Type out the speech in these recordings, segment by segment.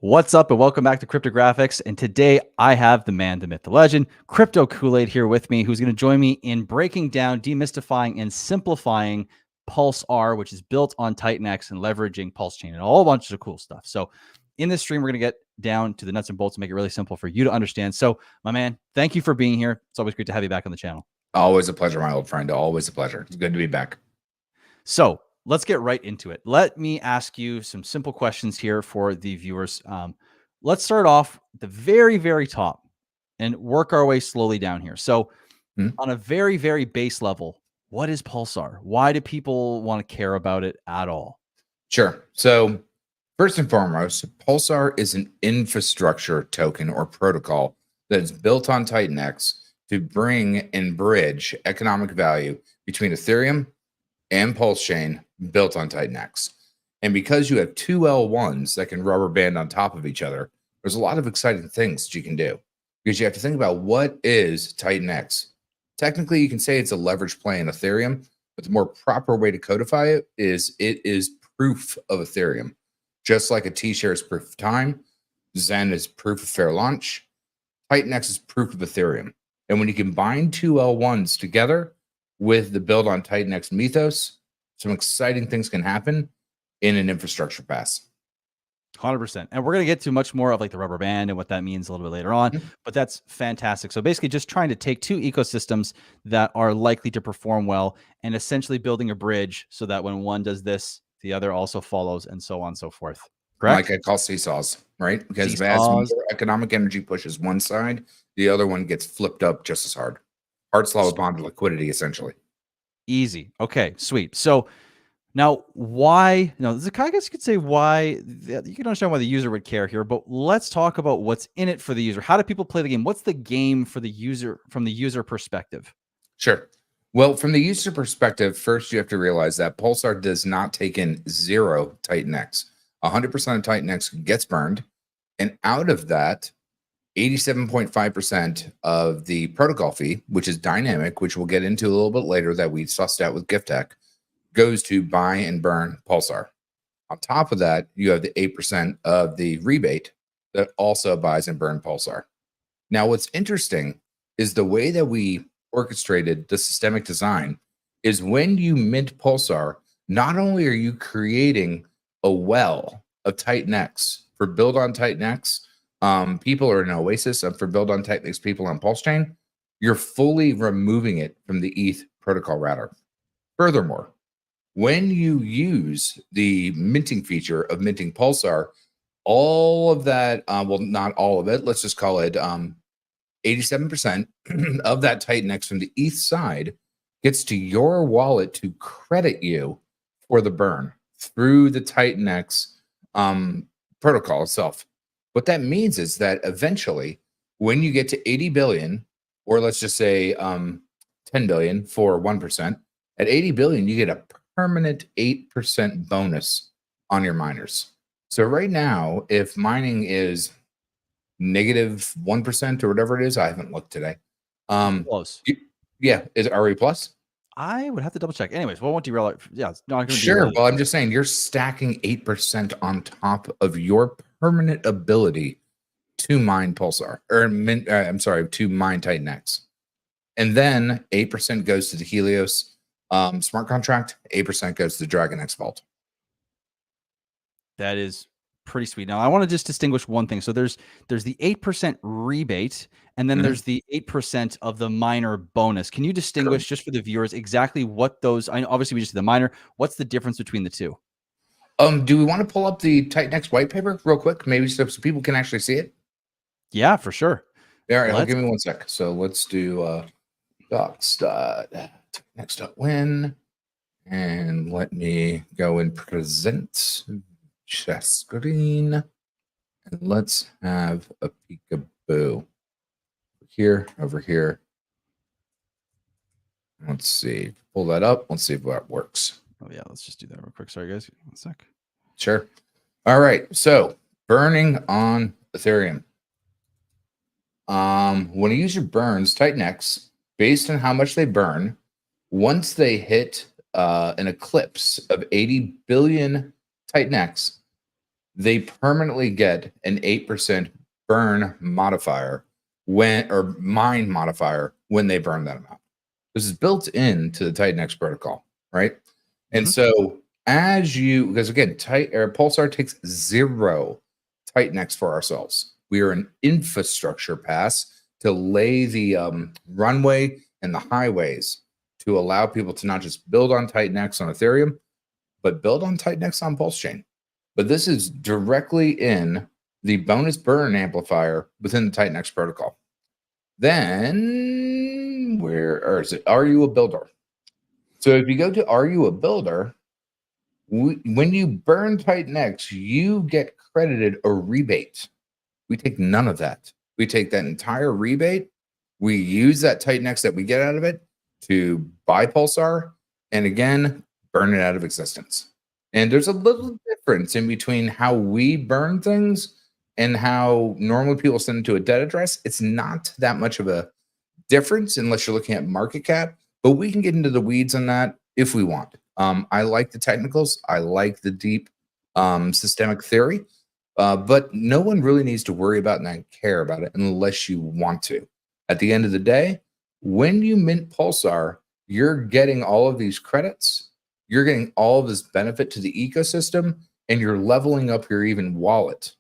What's up and welcome back to CryptoGrfx. And today I have the man, the myth, the legend, Crypto Kool-Aid here with me, who's going to join me in breaking down, demystifying, and simplifying Pulsar, which is built on Titan X and leveraging Pulse Chain and a whole bunch of cool stuff. So in this stream, we're going to get down to the nuts and bolts and make it really simple for you to understand. So my man, thank you for being here. It's always great to have you back on the channel. Always a pleasure, my old friend. Always a pleasure. It's good to be back. So let's get right into it. Let me ask you some simple questions here for the viewers. Let's start off at the very, very top and work our way slowly down here. So on a very, very base level, what is Pulsar? Why do people want to care about it at all? Sure. So first and foremost, Pulsar is an infrastructure token or protocol that is built on Titan X to bring and bridge economic value between Ethereum and Pulse Chain built on Titan X. And because you have two L1s that can rubber band on top of each other, there's a lot of exciting things that you can do because you have to think about what is Titan X. Technically, you can say it's a leverage play in Ethereum, but the more proper way to codify it is proof of Ethereum. Just like a T-share is proof of time, Zen is proof of fair launch, Titan X is proof of Ethereum. And when you combine two L1s together with the build on Titan X mythos, some exciting things can happen in an infrastructure pass. 100%. And we're going to get to much more of like the rubber band and what that means a little bit later on, but that's fantastic. So basically just trying to take two ecosystems that are likely to perform well and essentially building a bridge so that when one does this, the other also follows and so on and so forth. Correct? Like I call seesaws, right? Because seesaws. As more economic energy pushes one side, the other one gets flipped up just as hard. Hart's law of bond liquidity, essentially. Easy. Okay, sweet. So now why, I guess you could say why, you can understand why the user would care here, but let's talk about what's in it for the user. How do people play the game? What's the game for the user from the user perspective? Sure. Well, from the user perspective, first you have to realize that Pulsar does not take in zero Titan X. 100% of Titan X gets burned. And out of that, 87.5% of the protocol fee, which is dynamic, which we'll get into a little bit later that we sussed out with Gift Tech, goes to buy and burn Pulsar. On top of that, you have the 8% of the rebate that also buys and burn Pulsar. Now, what's interesting is the way that we orchestrated the systemic design is when you mint Pulsar, not only are you creating a well of Titan X for build on Titan X, people are in Oasis for build on Titan X people on Pulse Chain, you're fully removing it from the ETH protocol router. Furthermore, when you use the minting feature of minting Pulsar, all of that, well, not all of it, let's just call it 87% of that Titan X from the ETH side gets to your wallet to credit you for the burn through the Titan X protocol itself. What that means is that eventually, when you get to 80 billion, or let's just say 10 billion for 1%, at 80 billion, you get a permanent 8% bonus on your miners. So right now, if mining is negative 1% or whatever it is, I haven't looked today. Close. Yeah, is it RE plus? I would have to double check. Anyways, well, won't derail it. Yeah, it's not going to Sure. Well, I'm just saying you're stacking 8% on top of your permanent ability to mine Pulsar, or I'm sorry, to mine Titan X. And then 8% goes to the Helios smart contract, 8% goes to the Dragon X Vault. That is pretty sweet. Now, I want to just distinguish one thing. So there's the 8% rebate, and then there's the 8% of the miner bonus. Can you distinguish just for the viewers exactly what those? I know obviously we just did the miner. What's the difference between the two? Do we want to pull up the Titan X white paper real quick, maybe so people can actually see it? Yeah, for sure. All right, give me 1 sec. So let's do docs.next.win, and let me go and present share screen, and let's have a peekaboo over here. Let's see, pull that up. Let's see if that works. Oh yeah, let's just do that real quick. Sorry guys, 1 sec. Sure. All right, so burning on Ethereum. When a user burns Titan X, based on how much they burn, once they hit an eclipse of 80 billion Titan X, they permanently get an 8% burn modifier or mine modifier when they burn that amount. This is built into the Titan X protocol, right? And so as you, because again, Pulsar takes 0 Titan X for ourselves. We are an infrastructure pass to lay the runway and the highways to allow people to not just build on Titan X on Ethereum, but build on Titan X on Pulse Chain. But this is directly in the bonus burn amplifier within the Titan X protocol. Then where is it? Are you a builder? So if you go to Are You a Builder, when you burn Titan X, you get credited a rebate. We take none of that. We take that entire rebate. We use that Titan X that we get out of it to buy Pulsar and again, burn it out of existence. And there's a little difference in between how we burn things and how normally people send it to a dead address. It's not that much of a difference unless you're looking at market cap, but we can get into the weeds on that if we want. I like the technicals. I like the deep systemic theory, but no one really needs to worry about and care about it unless you want to. At the end of the day, when you mint Pulsar, you're getting all of these credits, you're getting all of this benefit to the ecosystem, and you're leveling up your even wallet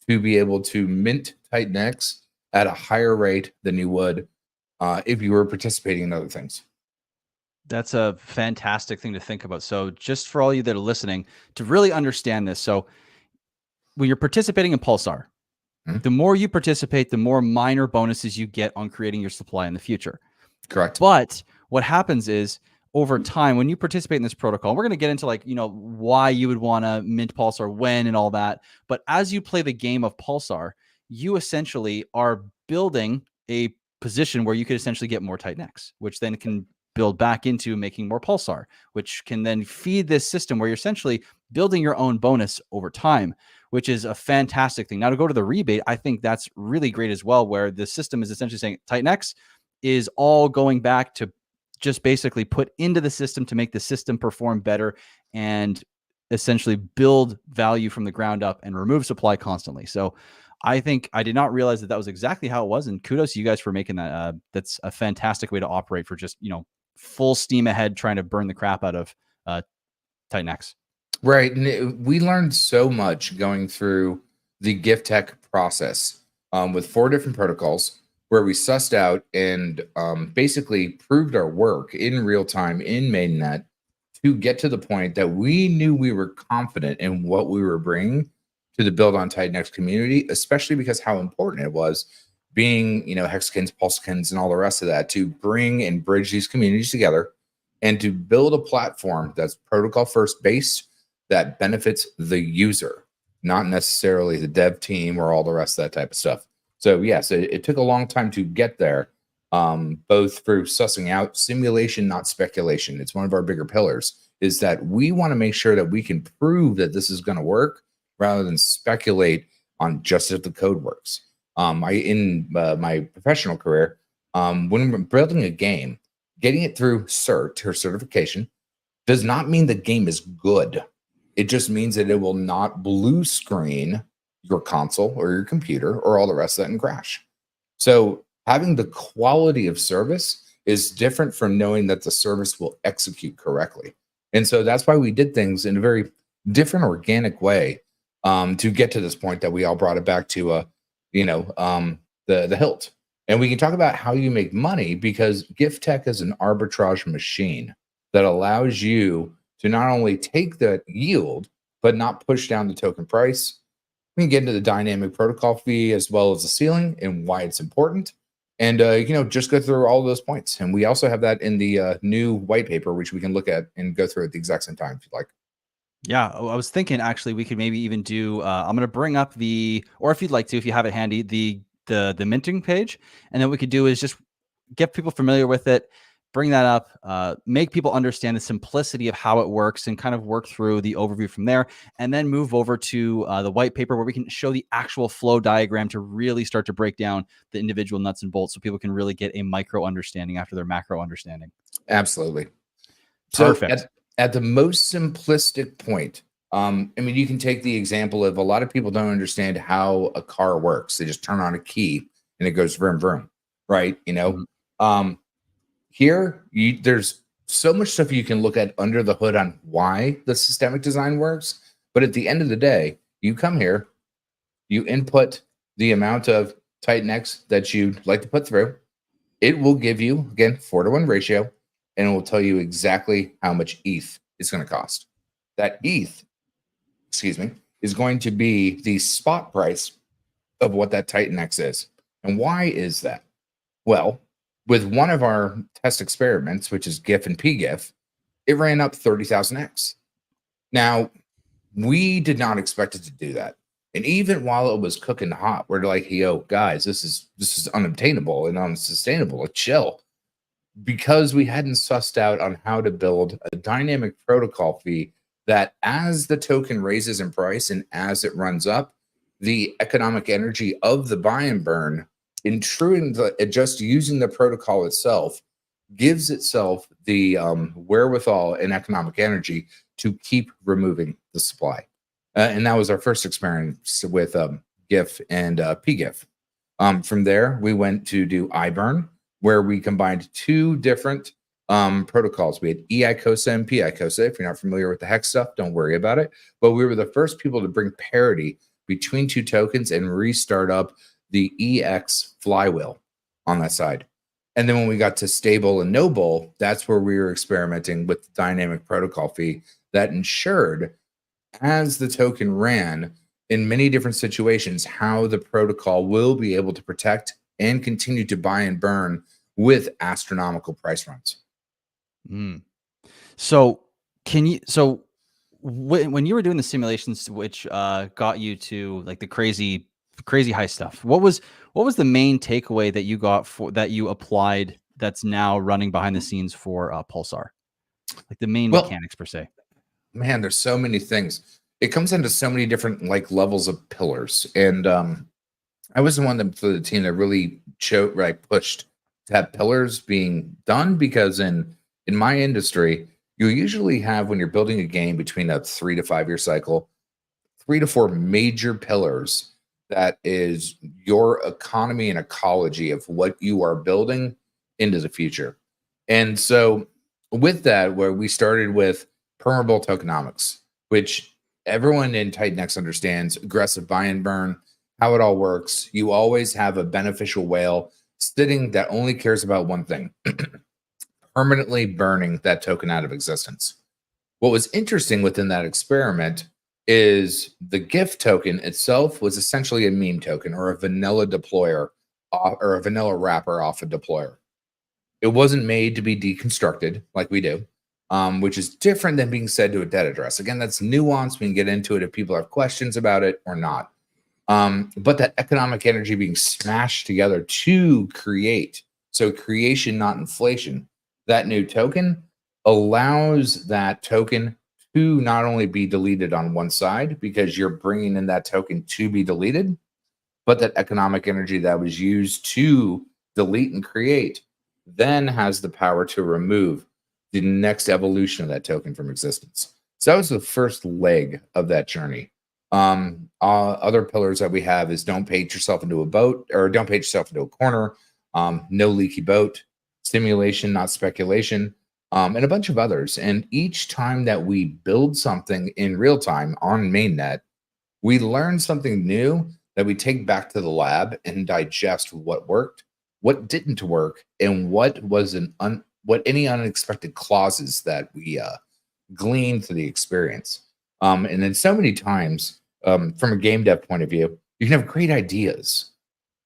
to be able to mint Titan X at a higher rate than you would if you were participating in other things. That's a fantastic thing to think about. So just for all you that are listening, to really understand this. So when you're participating in Pulsar, the more you participate, the more minor bonuses you get on creating your supply in the future. Correct. But what happens is over time, when you participate in this protocol, we're going to get into why you would want to mint Pulsar, when, and all that. But as you play the game of Pulsar, you essentially are building a position where you could essentially get more Titan X, which then can build back into making more Pulsar, which can then feed this system where you're essentially building your own bonus over time, which is a fantastic thing. Now, to go to the rebate, I think that's really great as well, where the system is essentially saying Titan X is all going back to just basically put into the system to make the system perform better and essentially build value from the ground up and remove supply constantly. So I think I did not realize that was exactly how it was. And kudos to you guys for making that. That's a fantastic way to operate for just, full steam ahead, trying to burn the crap out of Titan X. Right. And we learned so much going through the gift tech process with 4 different protocols where we sussed out and basically proved our work in real time in mainnet to get to the point that we knew we were confident in what we were bringing to the Build on Titan X community, especially because how important it was being, Hexakins, Pulsakins, and all the rest of that to bring and bridge these communities together and to build a platform that's protocol first based that benefits the user, not necessarily the dev team or all the rest of that type of stuff. So yes, it took a long time to get there, both through sussing out simulation, not speculation. It's one of our bigger pillars, is that we want to make sure that we can prove that this is going to work rather than speculate on just if the code works. In my professional career, when we're building a game, getting it through cert or certification does not mean the game is good. It just means that it will not blue screen your console or your computer or all the rest of that and crash. So having the quality of service is different from knowing that the service will execute correctly. And so that's why we did things in a very different organic way to get to this point that we all brought it back to the hilt. And we can talk about how you make money, because gift tech is an arbitrage machine that allows you to not only take the yield, but not push down the token price. We can get into the dynamic protocol fee as well as the ceiling and why it's important. And, just go through all of those points. And we also have that in the new white paper, which we can look at and go through at the exact same time if you'd like. Yeah, I was thinking actually we could maybe even do, I'm going to bring up or if you'd like to, if you have it handy, the minting page. And then what we could do is just get people familiar with it, bring that up, make people understand the simplicity of how it works and kind of work through the overview from there, and then move over to the white paper where we can show the actual flow diagram to really start to break down the individual nuts and bolts so people can really get a micro understanding after their macro understanding. Absolutely. Perfect. So at the most simplistic point, I mean, you can take the example of a lot of people don't understand how a car works. They just turn on a key and it goes vroom vroom, right? Mhm. Um, there's so much stuff you can look at under the hood on why the systemic design works. But at the end of the day, you come here, you input the amount of Titan X that you'd like to put through. It will give you, again, 4-to-1 ratio, and it will tell you exactly how much ETH it's going to cost. That ETH, excuse me, is going to be the spot price of what that Titan X is. And why is that? Well, with one of our test experiments, which is GIF and PGIF, it ran up 30,000x. Now, we did not expect it to do that. And even while it was cooking hot, we're like, yo, guys, this is unobtainable and unsustainable. Like, chill. Because we hadn't sussed out on how to build a dynamic protocol fee that as the token raises in price and as it runs up, the economic energy of the buy and burn, just using the protocol itself, gives itself the wherewithal and economic energy to keep removing the supply. And that was our first experience with GIF and PGIF. From there, we went to do iBurn, where we combined two different protocols. We had EICOSA and PICOSA. If you're not familiar with the hex stuff, don't worry about it. But we were the first people to bring parity between two tokens and restart up the EX flywheel on that side. And then when we got to stable and noble, that's where we were experimenting with the dynamic protocol fee that ensured, as the token ran in many different situations, how the protocol will be able to protect and continue to buy and burn with astronomical price runs. Mm. So when you were doing the simulations, which got you to like the crazy high stuff, what was the main takeaway that you got that you applied that's now running behind the scenes for Pulsar, like the main mechanics per se? Man, there's so many things. It comes into so many different like levels of pillars, and I was the one for the team that really pushed to have pillars being done, because in my industry, you usually have, when you're building a game, between a 3 to 5 year cycle, 3 to 4 major pillars that is your economy and ecology of what you are building into the future. And so with that, where we started with permeable tokenomics, which everyone in Titan X understands, aggressive buy and burn, how it all works. You always have a beneficial whale sitting that only cares about one thing: permanently burning that token out of existence. What was interesting within that experiment is the GIF token itself was essentially a meme token, or a vanilla deployer, or a vanilla wrapper off a deployer. It wasn't made to be deconstructed like we do, which is different than being said to a dead address. Again, that's nuanced. We can get into it if people have questions about it or not. But that economic energy being smashed together to create, so creation, not inflation, that new token allows that token to not only be deleted on one side, because you're bringing in that token to be deleted, but that economic energy that was used to delete and create then has the power to remove the next evolution of that token from existence. So that was the first leg of that journey. Other pillars that we have is don't paint yourself into a boat, or don't paint yourself into a corner, no leaky boat, simulation, not speculation, and a bunch of others. And each time that we build something in real time on mainnet, we learn something new that we take back to the lab and digest what worked, what didn't work, and what was what any unexpected clauses that we gleaned through the experience. And then so many times, from a game dev point of view, you can have great ideas,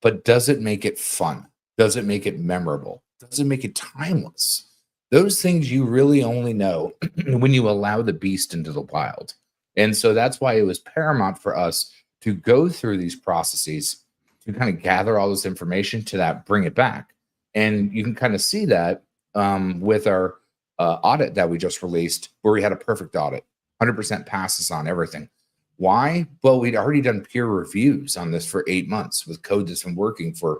but does it make it fun? Does it make it memorable? Does it make it timeless? Those things you really only know when you allow the beast into the wild. And so that's why it was paramount for us to go through these processes to kind of gather all this information to that, bring it back. And you can kind of see that with our audit that we just released, where we had a perfect audit, 100% passes on everything. Why? Well, we'd already done peer reviews on this for 8 months with code that's been working for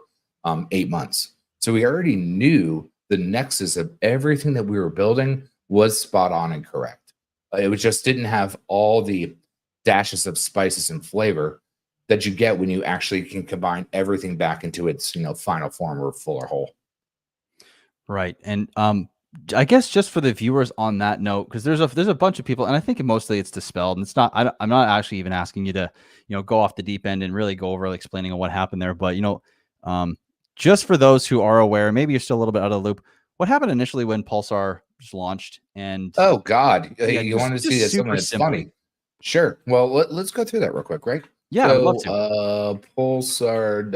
8 months. So we already knew the nexus of everything that we were building was spot on and correct. It was just didn't have all the dashes of spices and flavor that you get when you actually can combine everything back into its final form or fuller whole. Right. And I guess just for the viewers on that note, because there's a bunch of people, and I think mostly it's dispelled, and it's not. I'm not actually even asking you to go off the deep end and really go over like, explaining what happened there, but um, just for those who are aware, maybe you're still a little bit out of the loop. What happened initially when Pulsar just launched? And Oh God, yeah, you want to see just that something super that's simply. funny? Sure. Well, let's go through that real quick, right? Yeah, I would love So, to. Pulsar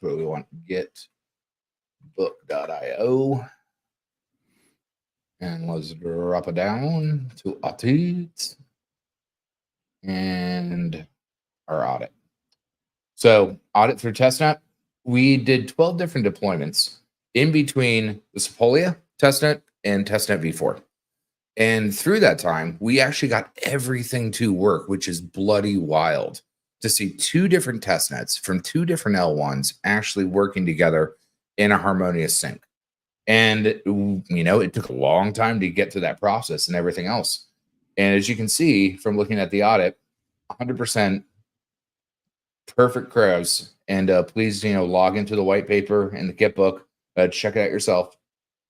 what do we want? Get book.io, and let's drop it down to audit and our audit. So, audit through testnet, we did 12 different deployments in between the Sepolia testnet and testnet v4. And through that time, we actually got everything to work, which is bloody wild to see two different test nets from two different L1s actually working together in a harmonious sync. And, it took a long time to get to that process and everything else. And as you can see from looking at the audit, 100% perfect crows. And please, log into the white paper and the kit book, check it out yourself.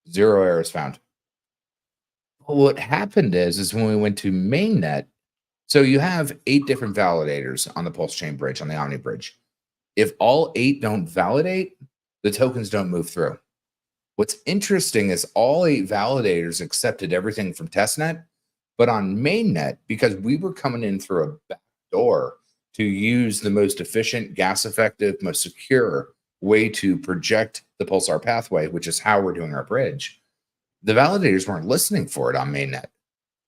0 errors found. What happened is when we went to mainnet, so you have 8 different validators on the Pulse Chain bridge, on the Omni bridge. If all 8 don't validate, the tokens don't move through. What's interesting is all 8 validators accepted everything from testnet, but on mainnet, because we were coming in through a back door to use the most efficient, gas effective, most secure way to project the Pulsar pathway, which is how we're doing our bridge, the validators weren't listening for it on mainnet.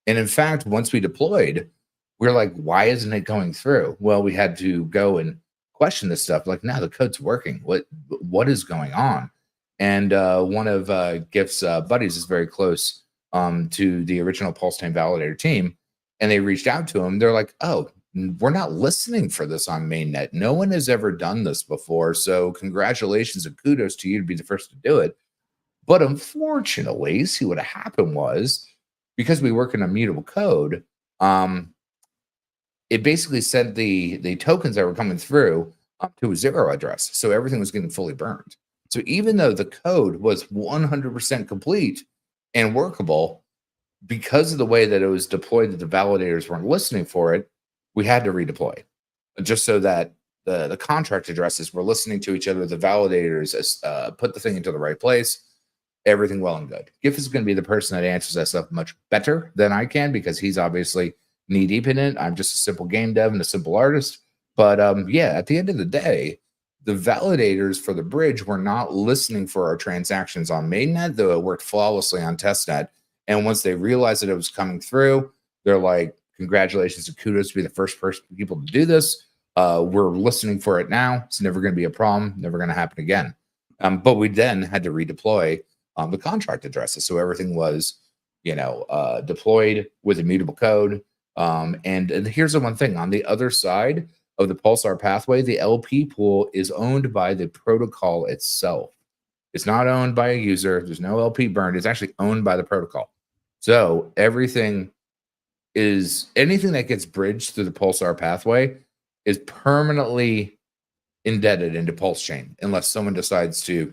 And in fact, once we deployed, we're like, why isn't it going through? Well, we had to go and question this stuff. Like, now the code's working. What is going on? And one of GIF's buddies is very close to the original Pulse Chain Validator team. And they reached out to him. They're like, oh, we're not listening for this on mainnet. No one has ever done this before. So congratulations and kudos to you to be the first to do it. But unfortunately, see what happened was, because we work in immutable code, it basically sent the tokens that were coming through up to a 0 address. So everything was getting fully burned. So even though the code was 100% complete and workable, because of the way that it was deployed, that the validators weren't listening for it, we had to redeploy, just so that the contract addresses were listening to each other. The validators put the thing into the right place. Everything well and good. GIF is going to be the person that answers that stuff much better than I can, because he's obviously knee deep in it. I'm just a simple game dev and a simple artist. But yeah, at the end of the day, the validators for the bridge were not listening for our transactions on mainnet, though it worked flawlessly on testnet. And once they realized that it was coming through, they're like, congratulations and kudos to be the first people to do this. We're listening for it now. It's never going to be a problem. Never going to happen again. But we then had to redeploy the contract addresses. So everything was, deployed with immutable code. And here's the one thing: on the other side of the Pulsar pathway, the LP pool is owned by the protocol itself. It's not owned by a user. There's no LP burned. It's actually owned by the protocol. So anything that gets bridged through the Pulsar pathway is permanently indebted into Pulse Chain, unless someone decides to,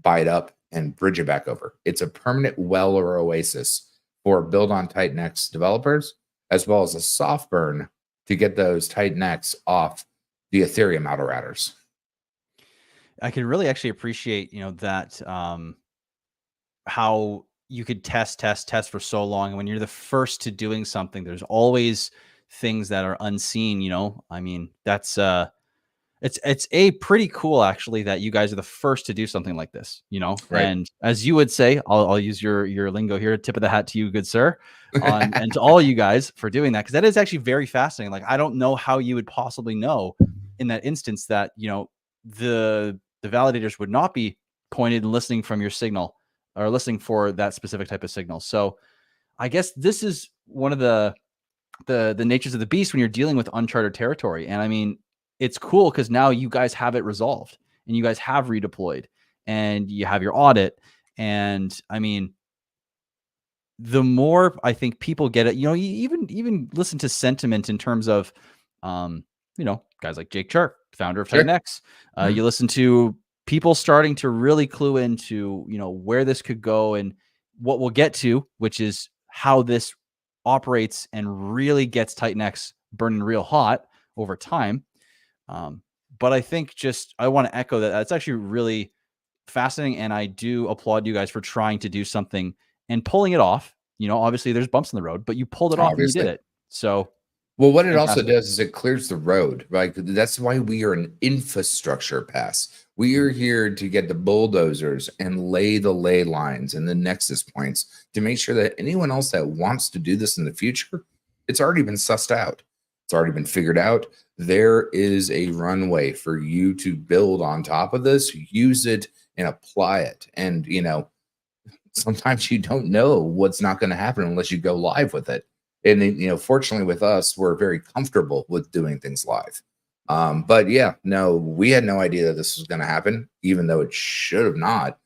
buy it up and bridge it back over. It's a permanent well or oasis for build on Titan-X developers, as well as a soft burn to get those Titan-X off the Ethereum auto routers. I can really actually appreciate, that how you could test for so long. And when you're the first to doing something, there's always things that are unseen, I mean, that's it's a pretty cool, actually, that you guys are the first to do something like this, Right. And as you would say, I'll use your lingo here. Tip of the hat to you, good sir, and to all you guys for doing that, because that is actually very fascinating. Like, I don't know how you would possibly know in that instance that the validators would not be pointed and listening from your signal, or listening for that specific type of signal. So I guess this is one of the natures of the beast when you're dealing with uncharted territory. And I mean, it's cool because now you guys have it resolved, and you guys have redeployed, and you have your audit. And I mean, the more I think people get it, you even listen to sentiment in terms of, guys like Jake Sharp, founder of Sure. TitanX. You listen to people starting to really clue into, where this could go and what we'll get to, which is how this operates and really gets TitanX burning real hot over time. But I think I want to echo that it's actually really fascinating, and I do applaud you guys for trying to do something and pulling it off. Obviously there's bumps in the road, but you pulled it off and you did it. So, well, what it also fantastic. does is it clears the road, right? That's why we are an infrastructure pass. We are here to get the bulldozers and lay the ley lines and the nexus points to make sure that anyone else that wants to do this in the future, it's already been sussed out. It's already been figured out. There is a runway for you to build on top of this, use it and apply it. And, sometimes you don't know what's not going to happen unless you go live with it. And, fortunately with us, we're very comfortable with doing things live. But yeah, no, we had no idea that this was going to happen, even though it should have not.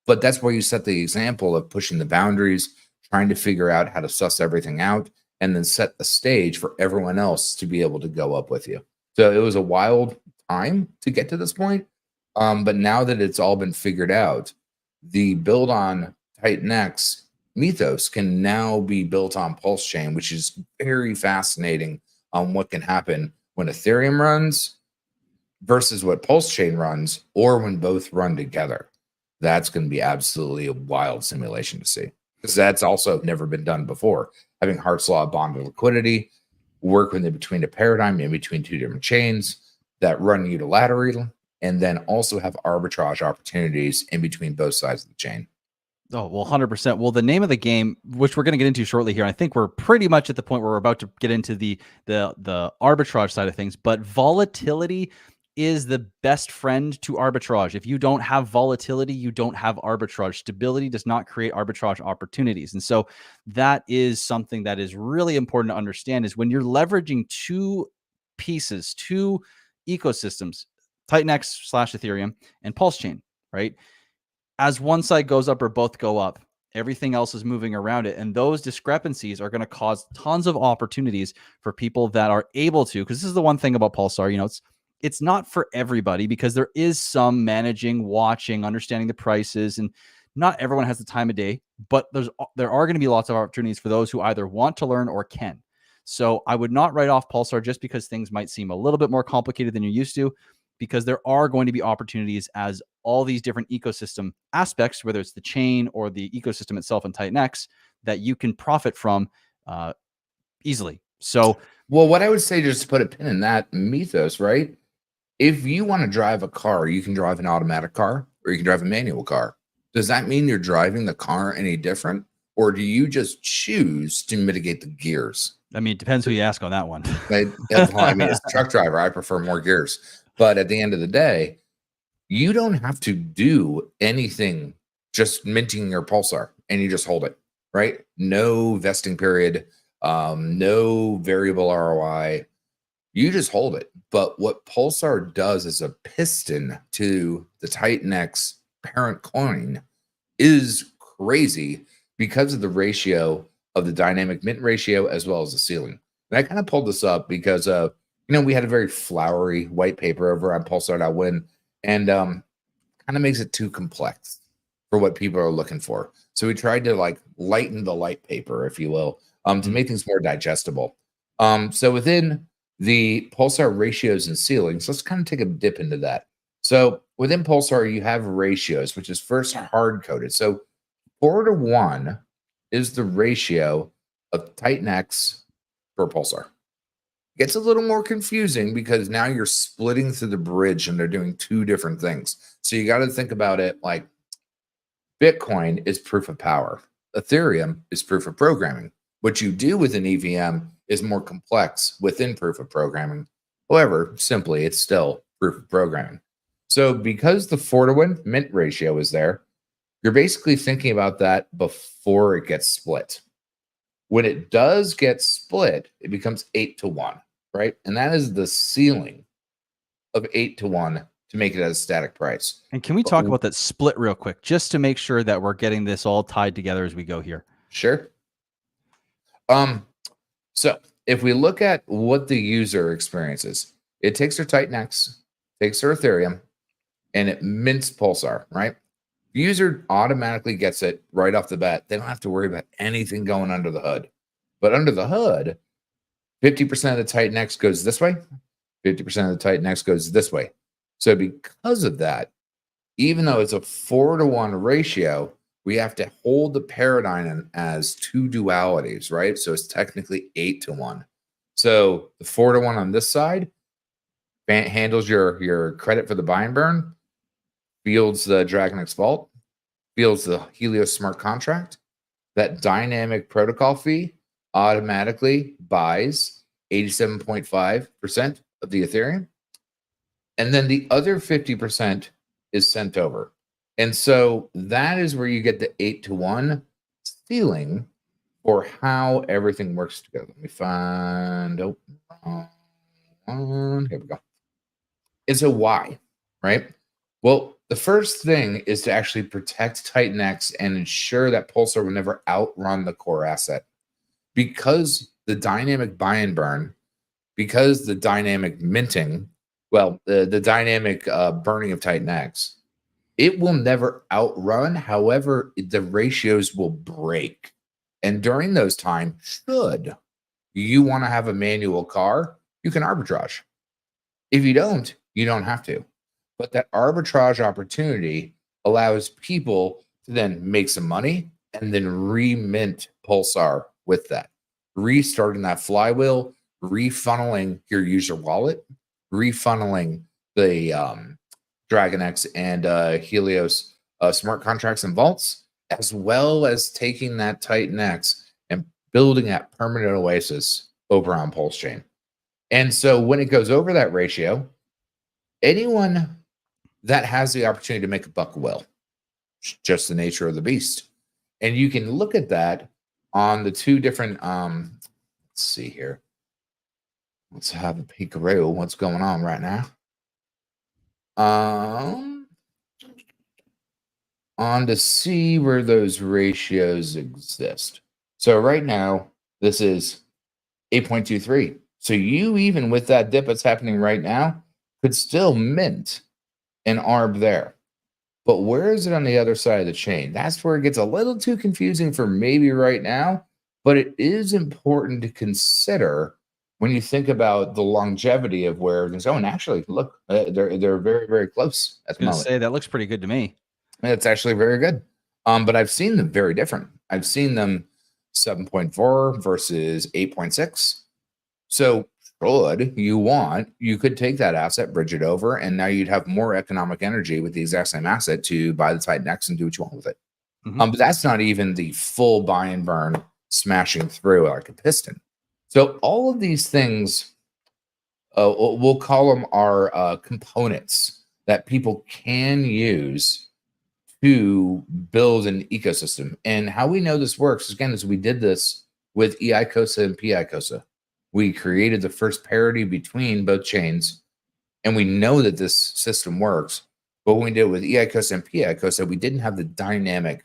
But that's where you set the example of pushing the boundaries, trying to figure out how to suss everything out, and then set the stage for everyone else to be able to go up with you. So it was a wild time to get to this point. But now that it's all been figured out, the build on TitanX mythos can now be built on Pulse Chain, which is very fascinating on what can happen when Ethereum runs versus what Pulse Chain runs, or when both run together. That's going to be absolutely a wild simulation to see, because that's also never been done before. Having Hart's Law of bonded liquidity, work in between a paradigm in between two different chains that run unilaterally, and then also have arbitrage opportunities in between both sides of the chain. Oh, well, 100%. Well, the name of the game, which we're going to get into shortly here, I think we're pretty much at the point where we're about to get into the arbitrage side of things, but volatility is the best friend to arbitrage. If you don't have volatility, you don't have arbitrage. Stability does not create arbitrage opportunities. And so that is something that is really important to understand, is when you're leveraging two pieces, two ecosystems, TitanX / Ethereum and Pulse Chain, right? As one side goes up or both go up, everything else is moving around it. And those discrepancies are going to cause tons of opportunities for people that are able to, because this is the one thing about Pulsar, it's not for everybody, because there is some managing, watching, understanding the prices, and not everyone has the time of day, but there are going to be lots of opportunities for those who either want to learn or can. So I would not write off Pulsar just because things might seem a little bit more complicated than you're used to, because there are going to be opportunities as all these different ecosystem aspects, whether it's the chain or the ecosystem itself in TitanX, that you can profit from easily. So, well, what I would say, just to put a pin in that mythos, right? If you want to drive a car, you can drive an automatic car or you can drive a manual car. Does that mean you're driving the car any different? Or do you just choose to mitigate the gears? I mean, it depends who you ask on that one. I mean, as a truck driver, I prefer more gears. But at the end of the day, you don't have to do anything, just minting your Pulsar, and you just hold it, right? No vesting period, no variable ROI. You just hold it. But what Pulsar does as a piston to the TitanX parent coin is crazy, because of the ratio of the dynamic mint ratio as well as the ceiling. And I kind of pulled this up because we had a very flowery white paper over on Pulsar.win, and kind of makes it too complex for what people are looking for. So we tried to lighten the light paper, if you will, to make things more digestible. So within the Pulsar ratios and ceilings, let's kind of take a dip into that. So within Pulsar, you have ratios, which is first hard coded. So 4:1 is the ratio of TitanX per Pulsar. Gets a little more confusing because now you're splitting through the bridge and they're doing two different things. So you got to think about it like Bitcoin is proof of power. Ethereum is proof of programming. What you do with an EVM is more complex within proof of programming. However, simply, it's still proof of programming. So because the 4:1 mint ratio is there, you're basically thinking about that before it gets split. When it does get split, it becomes 8:1, right? And that is the ceiling of 8:1 to make it at a static price. And can we talk about that split real quick, just to make sure that we're getting this all tied together as we go here? Sure. So if we look at what the user experiences, it takes their Titan-X, takes their Ethereum, and it mints Pulsar, right? The user automatically gets it right off the bat. They don't have to worry about anything going under the hood. But under the hood, 50% of the Titan-X goes this way, 50% of the Titan-X goes this way. So because of that, even though it's a 4-to-1 ratio, we have to hold the paradigm as two dualities, right? So it's technically 8-to-1. So the 4-to-1 on this side handles your credit for the buy and burn, fields the DragonX Vault, fields the Helios smart contract. That dynamic protocol fee automatically buys 87.5% of the Ethereum. And then the other 50% is sent over. And so that is where you get the 8-to-1 ceiling for how everything works together. Let me find, here we go. And so why, right? Well, the first thing is to actually protect Titan-X and ensure that Pulsar will never outrun the core asset. Because the dynamic buy and burn, because the dynamic minting, the dynamic burning of Titan-X, it will never outrun. However, the ratios will break. And during those times, should you want to have a manual car, you can arbitrage. If you don't have to. But that arbitrage opportunity allows people to then make some money and then remint Pulsar with that, restarting that flywheel, refunneling your user wallet, refunneling the DragonX and Helios smart contracts and vaults, as well as taking that Titan-X and building that permanent oasis over on Pulse Chain. And so when it goes over that ratio, anyone that has the opportunity to make a buck will. It's just the nature of the beast. And you can look at that on the two different, let's see here. Let's have a peekaroo. What's going on right now? On to see where those ratios exist. So right now, this is 8.23. So you, even with that dip that's happening right now, could still mint an ARB there. But where is it on the other side of the chain? That's where it gets a little too confusing for maybe right now. But it is important to consider when you think about the longevity of where everything's going. Actually, look, they're very, very close at the moment. Say that looks pretty good to me. It's actually very good. But I've seen them very different. I've seen them 7.4 versus 8.6. So you could take that asset, bridge it over, and now you'd have more economic energy with the exact same asset to buy the Titan-X and do what you want with it. But that's not even the full buy and burn smashing through like a piston. So all of these things, we'll call them our components that people can use to build an ecosystem. And how we know this works, again, is we did this with EICOSA and PICOSA. We created the first parity between both chains, and we know that this system works. But when we did it with EICOSA and PICOSA, we didn't have the dynamic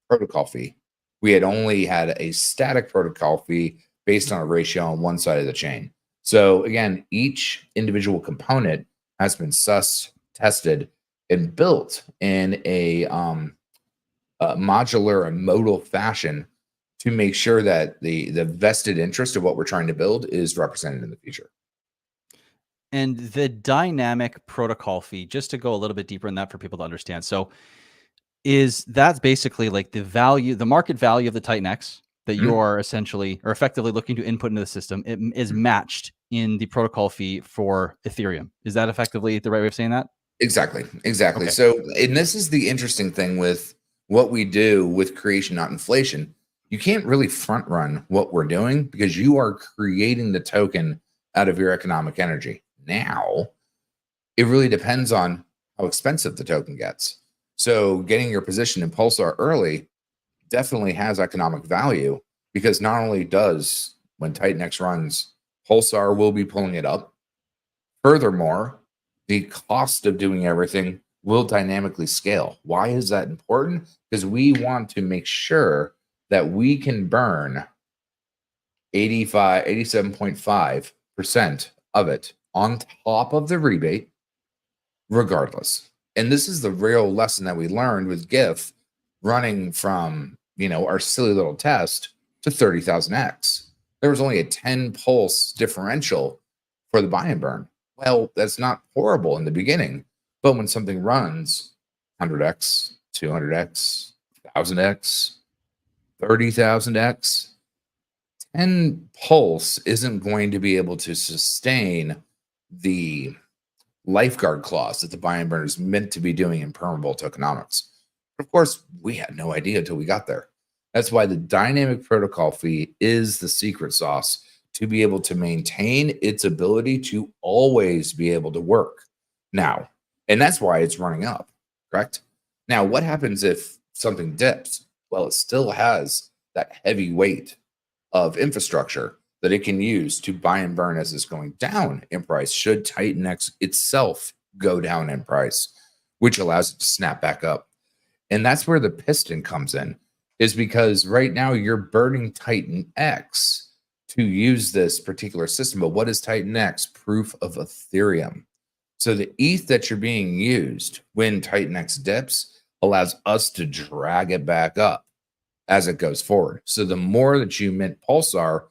protocol fee. We had only had a static protocol fee based on a ratio on one side of the chain. So again, each individual component has been tested, and built in a modular and modal fashion to make sure that the vested interest of what we're trying to build is represented in the future. And the dynamic protocol fee, just to go a little bit deeper in that for people to understand. So that's basically like the market value of the Titan-X that you are essentially or effectively looking to input into the system. It is matched in the protocol fee for Ethereum. Is that effectively the right way of saying that? Exactly. Okay. So, and this is the interesting thing with what we do with creation, not inflation. You can't really front run what we're doing because you are creating the token out of your economic energy. Now, it really depends on how expensive the token gets. So getting your position in Pulsar early definitely has economic value because not only does when Titan-X runs, Pulsar will be pulling it up. Furthermore, the cost of doing everything will dynamically scale. Why is that important? Because we want to make sure that we can burn 87.5% of it on top of the rebate regardless. And this is the real lesson that we learned with GIF running from, our silly little test to 30,000x. There was only a 10 pulse differential for the buy and burn. Well, that's not horrible in the beginning, but when something runs 100x, 200x, 1000x, 30,000x, 10 pulse isn't going to be able to sustain the lifeguard clause that the buy and burn is meant to be doing in permeable tokenomics. Of course, we had no idea until we got there. That's why the dynamic protocol fee is the secret sauce to be able to maintain its ability to always be able to work now. And that's why it's running up, correct? Now, what happens if something dips? Well, it still has that heavy weight of infrastructure that it can use to buy and burn as it's going down in price should TitanX itself go down in price, which allows it to snap back up. And that's where the piston comes in, is because right now you're burning TitanX to use this particular system. But what is TitanX? Proof of Ethereum. So the ETH that you're being used when TitanX dips allows us to drag it back up as it goes forward. So the more that you mint Pulsar,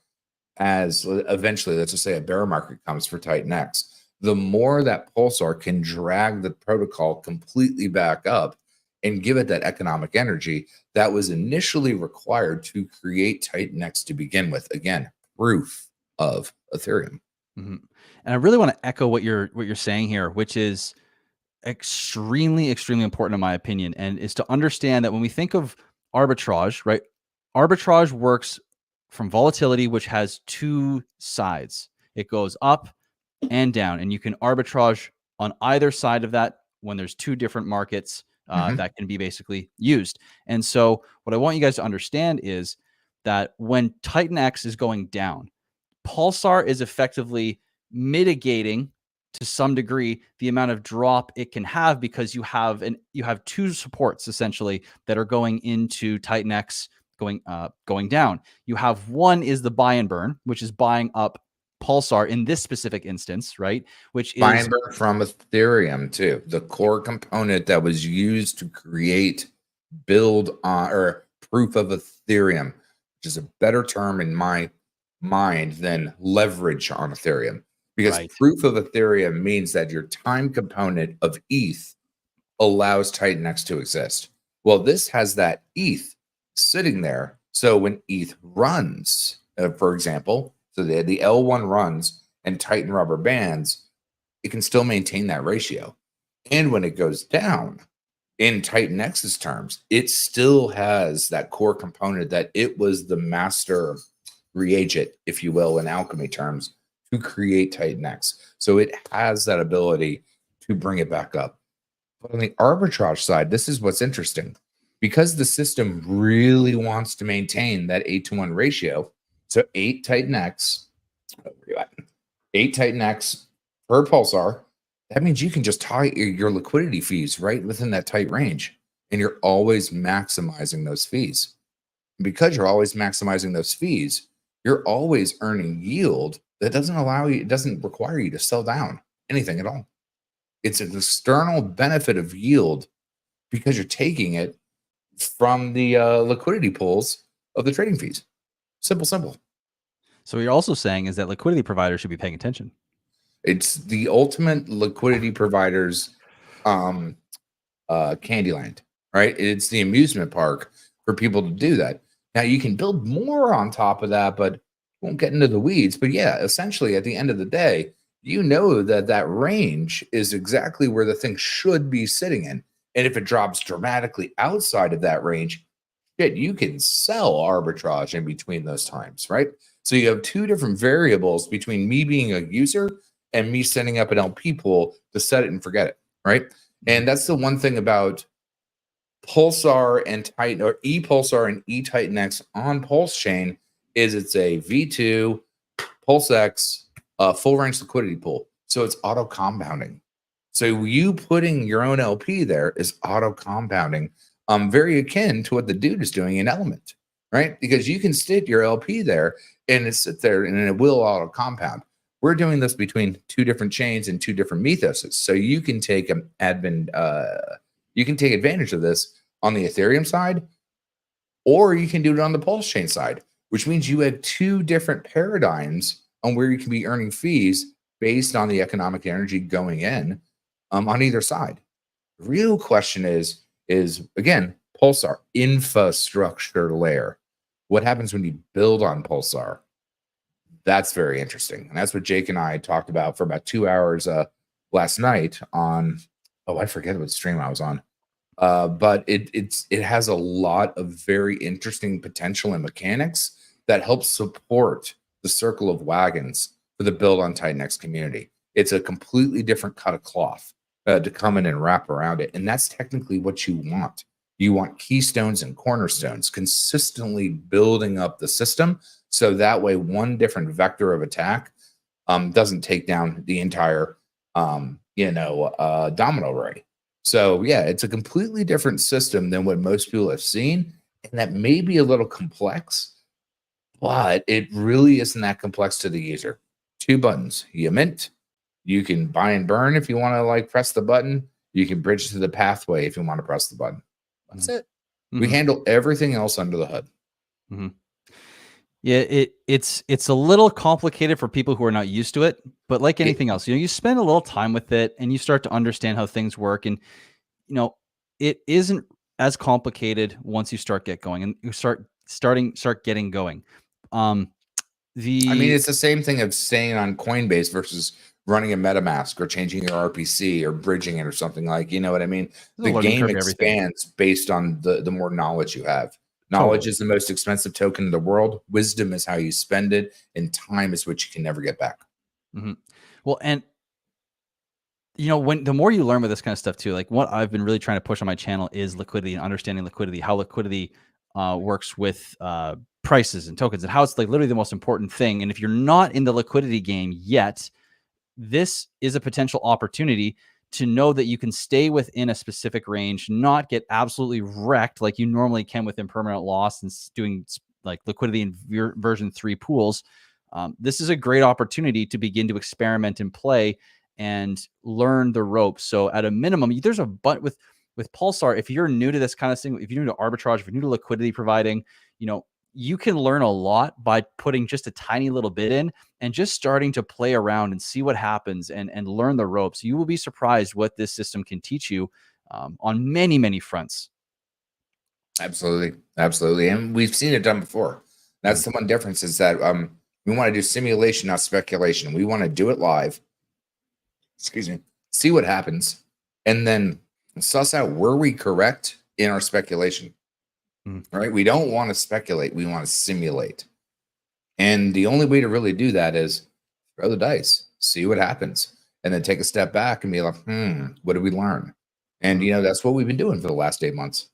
as eventually, let's just say a bear market comes for TitanX, the more that Pulsar can drag the protocol completely back up and give it that economic energy that was initially required to create TitanX to begin with. Again, proof of Ethereum. Mm-hmm. And I really want to echo what you're saying here, which is extremely important in my opinion, and is to understand that when we think of arbitrage, right? Arbitrage works from volatility, which has two sides. It goes up and down, and you can arbitrage on either side of that when there's two different markets that can be basically used. And so what I want you guys to understand is that when TitanX is going down, Pulsar is effectively mitigating to some degree the amount of drop it can have, because you have two supports essentially that are going into TitanX going down. You have one is the buy and burn, which is buying up Pulsar in this specific instance, right? Which buy is and burn from Ethereum too, the core component that was used to create build on or proof of Ethereum, which is a better term in my mind than leverage on Ethereum. Because proof of Ethereum means that your time component of ETH allows TitanX to exist. Well, this has that ETH sitting there. So when ETH runs, for example, so the L1 runs and Titan rubber bands, it can still maintain that ratio. And when it goes down, in TitanX's terms, it still has that core component that it was the master reagent, if you will, in alchemy terms, to create TitanX. So it has that ability to bring it back up. But on the arbitrage side, this is what's interesting. Because the system really wants to maintain that 8-to-1 ratio, so 8 TitanX per Pulsar, that means you can just tie your liquidity fees right within that tight range, and you're always maximizing those fees. And because you're always maximizing those fees, you're always earning yield that doesn't require you to sell down anything at all. It's an external benefit of yield because you're taking it from the liquidity pools of the trading fees. Simple. So what you're also saying is that liquidity providers should be paying attention. It's the ultimate liquidity providers Candyland, right? It's the amusement park for people to do that. Now you can build more on top of that, but won't get into the weeds. But yeah, essentially at the end of the day, you know that range is exactly where the thing should be sitting in. And if it drops dramatically outside of that range, shit, you can sell arbitrage in between those times, right? So you have two different variables between me being a user and me setting up an LP pool to set it and forget it, right? And that's the one thing about Pulsar and Titan, or ePulsar and eTitanX on Pulse Chain, is it's a V2 PulseX full range liquidity pool. So it's auto compounding. So you putting your own LP there is auto compounding, very akin to what the dude is doing in Element, right? Because you can state your LP there and it sits there and it will auto compound. We're doing this between two different chains and two different mythoses. So you can take you can take advantage of this on the Ethereum side, or you can do it on the Pulse chain side, which means you have two different paradigms on where you can be earning fees based on the economic energy going in on either side. The real question is again, Pulsar, infrastructure layer. What happens when you build on Pulsar? That's very interesting. And that's what Jake and I talked about for about 2 hours last night on, oh, I forget what stream I was on. But it has a lot of very interesting potential and mechanics that help support the circle of wagons for the build on Titanx community. It's a completely different cut of cloth to come in and wrap around it. And that's technically what you want. You want keystones and cornerstones consistently building up the system. So that way, one different vector of attack doesn't take down the entire, domino ray. So yeah, it's a completely different system than what most people have seen. And that may be a little complex, but it really isn't that complex to the user. 2 buttons. You mint. You can buy and burn if you want to like press the button. You can bridge to the pathway if you want to press the button. That's it. We handle everything else under the hood. Yeah, it's a little complicated for people who are not used to it, but like anything else, you spend a little time with it and you start to understand how things work, and it isn't as complicated once you start going and you start getting going. I mean, it's the same thing of staying on Coinbase versus running a MetaMask or changing your RPC or bridging it or something, like, you know what I mean? The game expands based on the more knowledge you have. Knowledge is the most expensive token in the world. Wisdom is how you spend it, and time is what you can never get back. Well, and when the more you learn with this kind of stuff too, like what I've been really trying to push on my channel is liquidity and understanding liquidity, how liquidity works with prices and tokens, and how it's like literally the most important thing. And if you're not in the liquidity game yet, this is a potential opportunity to know that you can stay within a specific range, not get absolutely wrecked like you normally can with impermanent loss and doing like liquidity in version 3 pools. This is a great opportunity to begin to experiment and play and learn the ropes. So at a minimum, there's a but with Pulsar, if you're new to this kind of thing, if you're new to arbitrage, if you're new to liquidity providing, you can learn a lot by putting just a tiny little bit in and just starting to play around and see what happens and learn the ropes. You will be surprised what this system can teach you on many, many fronts. Absolutely. Absolutely. And we've seen it done before. That's the one difference, is that we want to do simulation, not speculation. We want to do it live. Excuse me. See what happens. And then suss out, were we correct in our speculation? Right? We don't want to speculate. We want to simulate. And the only way to really do that is throw the dice, see what happens, and then take a step back and be like, what did we learn? And, that's what we've been doing for the last 8 months.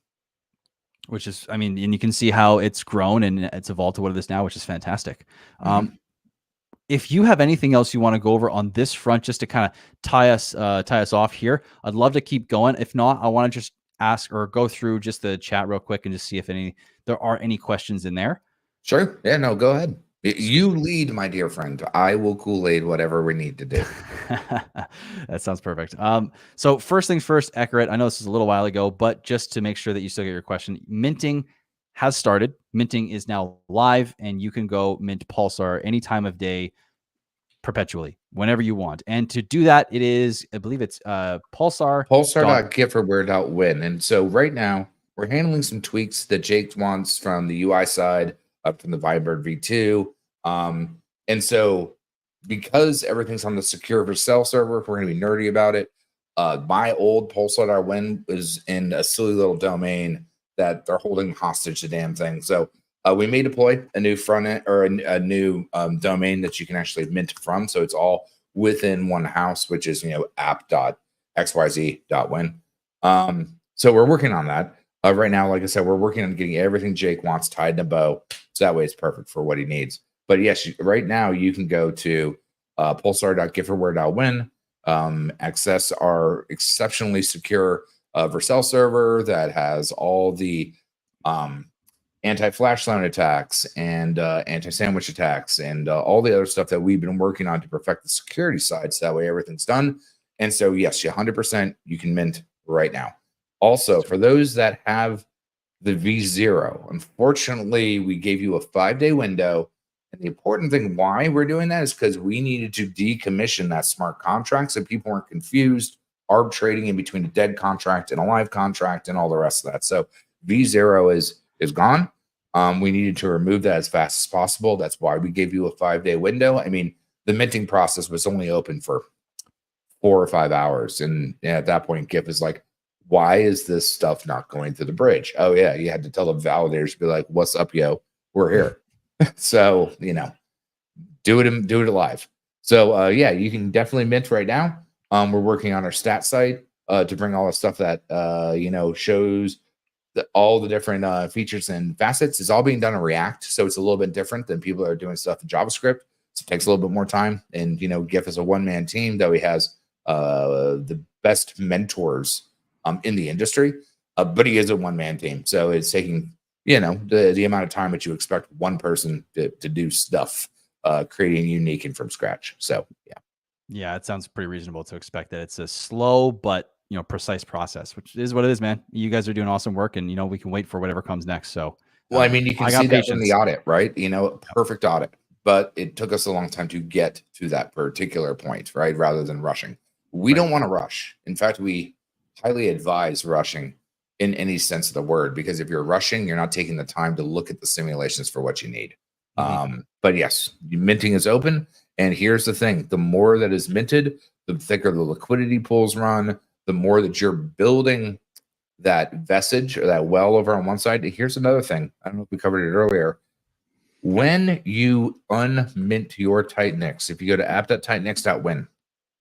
Which is, and you can see how it's grown and it's evolved to what it is now, which is fantastic. If you have anything else you want to go over on this front, just to kind of tie us off here, I'd love to keep going. If not, I want to just ask or go through just the chat real quick and just see if there are any questions in there. Sure. Yeah, no, go ahead. You lead, my dear friend. I will Kool-Aid whatever we need to do. That sounds perfect. So first things first, Ekaret, I know this is a little while ago, but just to make sure that you still get your question, minting has started. Minting is now live, and you can go mint Pulsar any time of day, perpetually, whenever you want. And to do that, it is, I believe it's Pulsar. Pulsar.giftforwhere.win. And so right now, we're handling some tweaks that Jake wants from the UI side, up from the Vibird V2. And so because everything's on the secure Vercel server, we're going to be nerdy about it. My old Pulsar.win is in a silly little domain that they're holding hostage the damn thing. So we may deploy a new front end or a new domain that you can actually mint from. So it's all within one house, which is, app.xyz.win. So we're working on that. Right now, like I said, we're working on getting everything Jake wants tied in a bow. So that way it's perfect for what he needs. But yes, right now you can go to pulsar.giftforwhere.win, access our exceptionally secure Vercel server that has all the anti-flash loan attacks and anti-sandwich attacks and all the other stuff that we've been working on to perfect the security side, so that way everything's done. And so yes, 100% you can mint right now. Also, for those that have the V0, unfortunately, we gave you a 5-day window. And the important thing why we're doing that is because we needed to decommission that smart contract so people weren't confused, arb trading in between a dead contract and a live contract and all the rest of that. So V0 is gone. We needed to remove that as fast as possible. That's why we gave you a 5-day window. I mean, the minting process was only open for 4 or 5 hours. And at that point, GIF is like, why is this stuff not going through the bridge? Oh, yeah, you had to tell the validators to be like, what's up, yo? We're here. So, do it live. So, yeah, you can definitely mint right now. We're working on our stat site to bring all the stuff that, shows all the different features and facets. Is all being done in React. So it's a little bit different than people that are doing stuff in JavaScript. So it takes a little bit more time. And, GIF is a one-man team that he has the best mentors in the industry, but he is a one-man team. So it's taking, the amount of time that you expect one person to do stuff, creating unique and from scratch. So, yeah. Yeah, it sounds pretty reasonable to expect that it's a slow but precise process, which is what it is, man. You guys are doing awesome work, and we can wait for whatever comes next. So, well, I mean, you can I see got that from the patience. audit, right? Perfect audit, but it took us a long time to get to that particular point, right? Rather than rushing. We don't want to rush. In fact, we highly advise rushing in any sense of the word, because if you're rushing, you're not taking the time to look at the simulations for what you need. But yes, minting is open. And here's the thing, the more that is minted, the thicker the liquidity pools run, the more that you're building that vestige or that well over on one side. Here's another thing. I don't know if we covered it earlier. When you unmint your Titanix, if you go to app.titanix.win,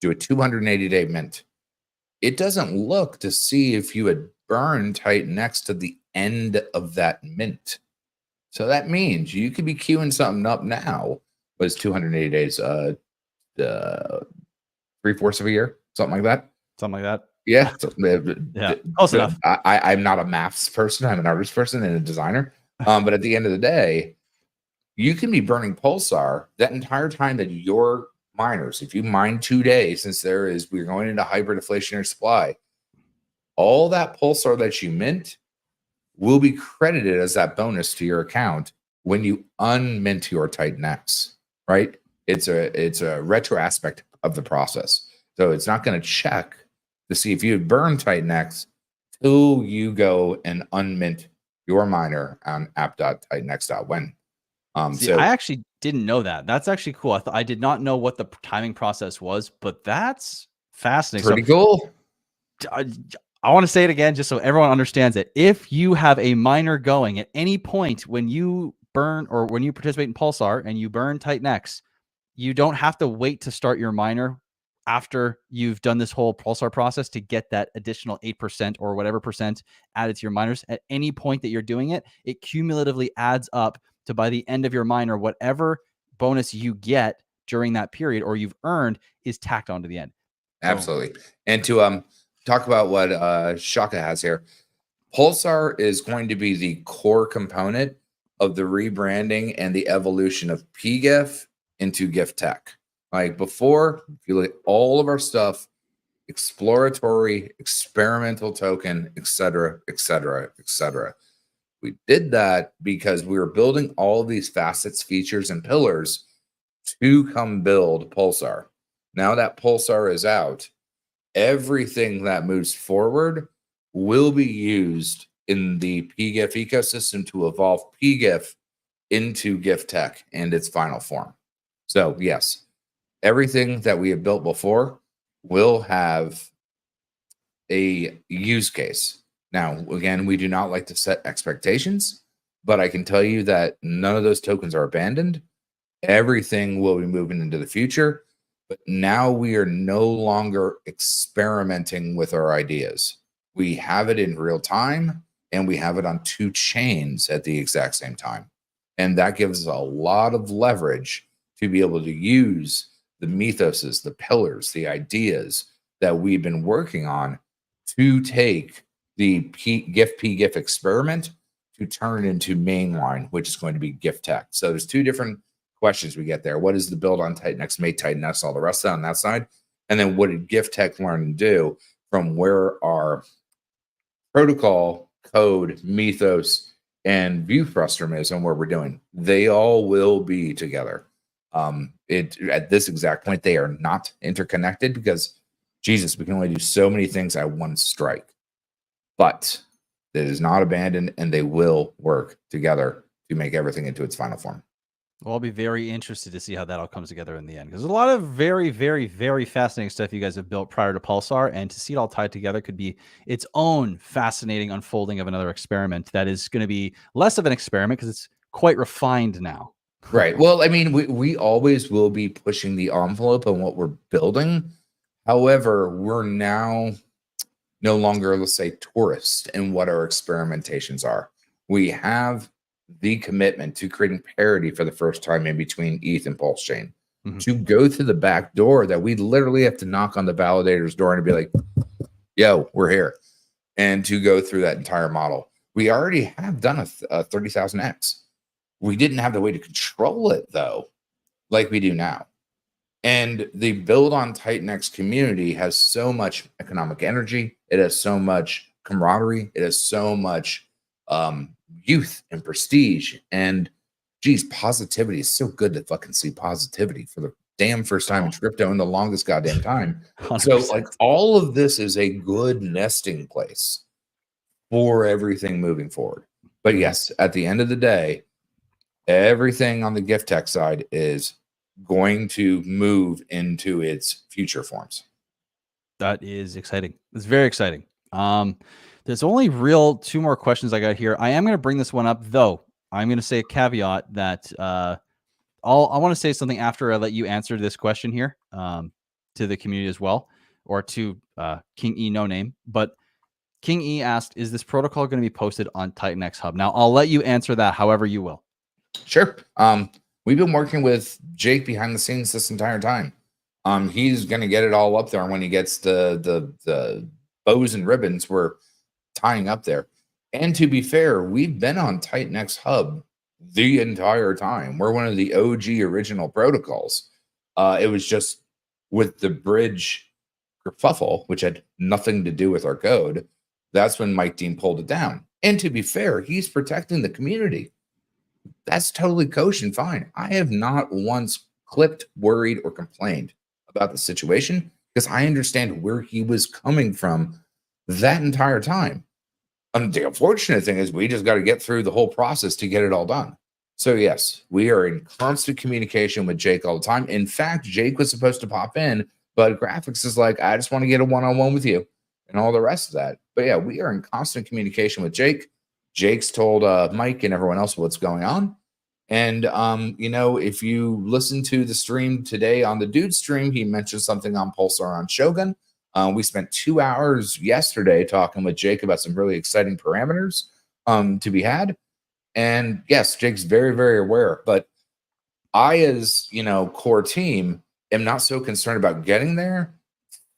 do a 280-day mint, it doesn't look to see if you had burned Titanix to the end of that mint. So that means you could be queuing something up now, but it's 280 days, 3/4 of a year, something like that. Something like that. Yeah. Yeah. Close enough. I'm not a maths person. I'm an artist person and a designer. But at the end of the day, you can be burning Pulsar that entire time that your miners, if you mine 2 days, since we're going into hyperdeflationary supply, all that Pulsar that you mint will be credited as that bonus to your account when you unmint your Titanix, right? It's a retro aspect of the process. So it's not going to check to see if you had burned Titanix till you go and unmint your miner on app.titanix.win. I actually didn't know that. That's actually cool. I did not know what the timing process was, but that's fascinating. Pretty cool. I want to say it again, just so everyone understands it. If you have a miner going at any point when you burn or when you participate in Pulsar and you burn Titanix, you don't have to wait to start your miner after you've done this whole Pulsar process to get that additional 8% or whatever percent added to your miners. At any point that you're doing it, it cumulatively adds up to, by the end of your miner, whatever bonus you get during that period or you've earned is tacked onto the end. Absolutely. And to talk about what Shaka has here, Pulsar is going to be the core component of the rebranding and the evolution of PGIF into GIF tech. Like before, if you look at all of our stuff, exploratory, experimental token, etc., etc., etc. We did that because we were building all of these facets, features, and pillars to come build Pulsar. Now that Pulsar is out, everything that moves forward will be used in the PGIF ecosystem to evolve PGIF into GIF tech and its final form. So yes, everything that we have built before will have a use case. Now, again, we do not like to set expectations, but I can tell you that none of those tokens are abandoned. Everything will be moving into the future, but now we are no longer experimenting with our ideas. We have it in real time, and we have it on 2 chains at the exact same time. And that gives us a lot of leverage to be able to use the mythoses, the pillars, the ideas that we've been working on to take the GIF experiment to turn into mainline, which is going to be gift tech. So there's two different questions we get there. What is the build on Titan-X, make Titan-X, all the rest of that on that side? And then what did gift tech learn and do from where our protocol, code, mythos, and view frustum is and where we're doing? They all will be together. At this exact point, they are not interconnected because, Jesus, we can only do so many things at one strike. But it is not abandoned, and they will work together to make everything into its final form. Well, I'll be very interested to see how that all comes together in the end, because there's a lot of very, very, very fascinating stuff you guys have built prior to Pulsar, and to see it all tied together could be its own fascinating unfolding of another experiment that is going to be less of an experiment because it's quite refined now. Right. Well, I mean, we always will be pushing the envelope on what we're building. However, we're now no longer, let's say, tourists in what our experimentations are. We have the commitment to creating parity for the first time in between ETH and Pulse Chain. To go through the back door that we literally have to knock on the validator's door and be like, yo, we're here. And to go through that entire model. We already have done a 30,000X. We didn't have the way to control it, though, like we do now. And the build on Titan-X community has so much economic energy. It has so much camaraderie. It has so much youth and prestige. And, geez, positivity is so good to fucking see positivity for the damn first time in crypto in the longest goddamn time. 100%. So, like, all of this is a good nesting place for everything moving forward. But, yes, at the end of the day, everything on the gift tech side is going to move into its future forms. That is exciting. It's very exciting. There's only real two more questions I got here. I am going to bring this one up, though. I'm going to say a caveat that I want to say something after I let you answer this question here to the community as well, or to King E No Name. But King E asked, is this protocol going to be posted on Titan-X Hub? Now, I'll let you answer that however you will. Sure. We've been working with Jake behind the scenes this entire time. He's going to get it all up there. And when he gets the bows and ribbons, we're tying up there. And to be fair, we've been on Titan-X Hub the entire time. We're one of the OG original protocols. It was just with the bridge kerfuffle, which had nothing to do with our code. That's when Mike Dean pulled it down. And to be fair, he's protecting the community. That's totally kosher and fine. I have not once clipped, worried, or complained about the situation because I understand where he was coming from that entire time. And the unfortunate thing is we just got to get through the whole process to get it all done. So, yes, we are in constant communication with Jake all the time. In fact, Jake was supposed to pop in, but Graphics is like, I just want to get a one-on-one with you and all the rest of that. But, yeah, we are in constant communication with Jake. Jake's told Mike and everyone else what's going on. And, if you listen to the stream today on the Dude stream, he mentioned something on Pulsar on Shogun. We spent 2 hours yesterday talking with Jake about some really exciting parameters to be had. And, yes, Jake's very, very aware. But I, as, core team, am not so concerned about getting there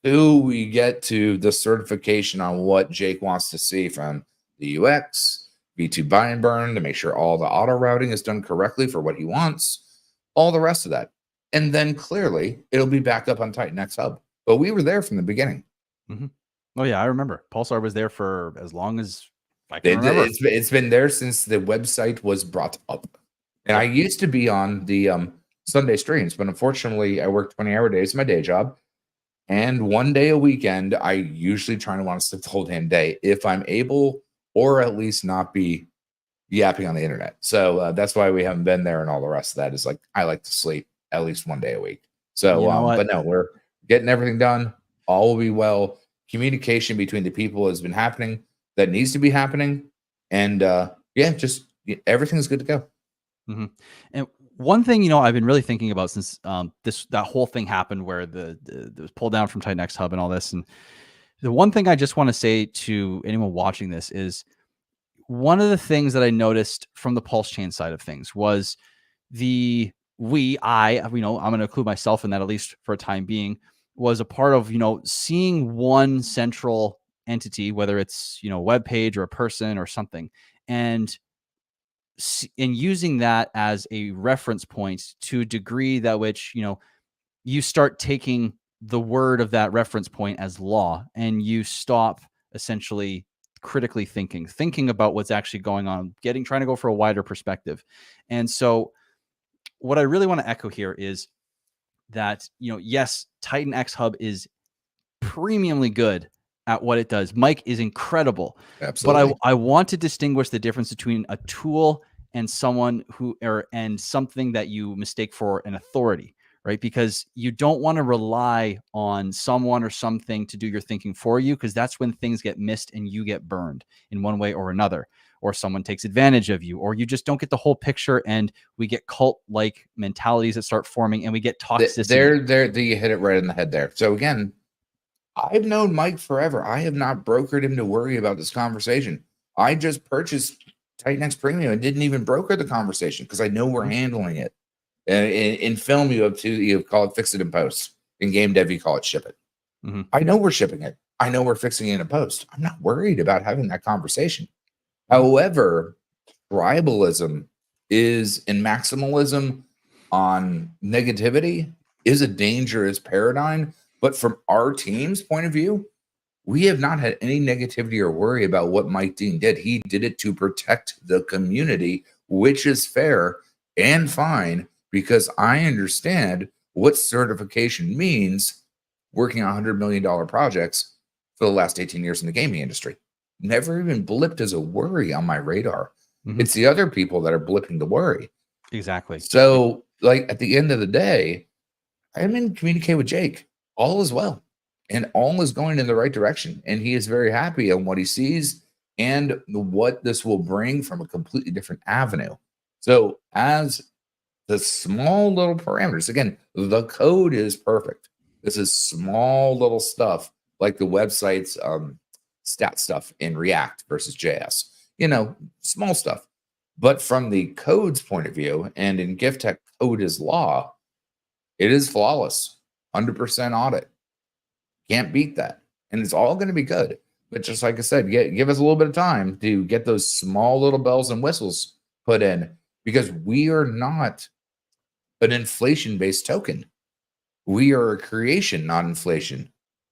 till we get to the certification on what Jake wants to see from the UX, V2 buy and burn to make sure all the auto routing is done correctly for what he wants, all the rest of that. And then clearly it'll be back up on Titan-X Hub. But we were there from the beginning. Oh, yeah, I remember. Pulsar was there for as long as I can remember. It's been there since the website was brought up. And I used to be on the Sunday streams, but unfortunately I work 20-hour days, my day job. And one day a weekend, I usually try to want to sleep the whole damn day if I'm able, or at least not be yapping on the internet. So that's why we haven't been there, and all the rest of that is like, I like to sleep at least one day a week. So, but no, we're getting everything done. All will be well. Communication between the people has been happening that needs to be happening. And just everything's good to go. And one thing, I've been really thinking about since that whole thing happened where the was pulled down from Titan-X Hub and all this. And the one thing I just want to say to anyone watching this is one of the things that I noticed from the Pulse Chain side of things was I'm going to include myself in that, at least for a time being, was a part of, seeing one central entity, whether it's, a web page or a person or something, and in using that as a reference point to a degree that which, you start taking the word of that reference point as law, and you stop essentially critically thinking about what's actually going on, trying to go for a wider perspective. And so what I really want to echo here is that, yes, Titan X Hub is premiumly good at what it does. Mike is incredible. Absolutely. But I want to distinguish the difference between a tool and someone and something that you mistake for an authority, right? Because you don't want to rely on someone or something to do your thinking for you, because that's when things get missed and you get burned in one way or another, or someone takes advantage of you, or you just don't get the whole picture, and we get cult-like mentalities that start forming, and we get toxicity. There, you hit it right in the head there. So again, I've known Mike forever. I have not brokered him to worry about this conversation. I just purchased Titan X Premium and didn't even broker the conversation because I know we're handling it. In film, you call it fix it in post. In game dev, you call it ship it. I know we're shipping it. I know we're fixing it in post. I'm not worried about having that conversation. However, tribalism and maximalism on negativity is a dangerous paradigm. But from our team's point of view, we have not had any negativity or worry about what Mike Dean did. He did it to protect the community, which is fair and fine, because I understand what certification means working on $100 million projects for the last 18 years in the gaming industry. Never even blipped as a worry on my radar. It's the other people that are blipping the worry. Exactly. So, like, at the end of the day, I'm in communicate with Jake. All is well, and all is going in the right direction. And he is very happy on what he sees and what this will bring from a completely different avenue. So, as the small little parameters, again, the code is perfect. This is small little stuff like the website's stat stuff in React versus JS, small stuff. But from the code's point of view, and in GiftTech, code is law, it is flawless. 100% audit. Can't beat that. And it's all going to be good. But just like I said, give us a little bit of time to get those small little bells and whistles put in, because we are not an inflation-based token. We are a creation, not inflation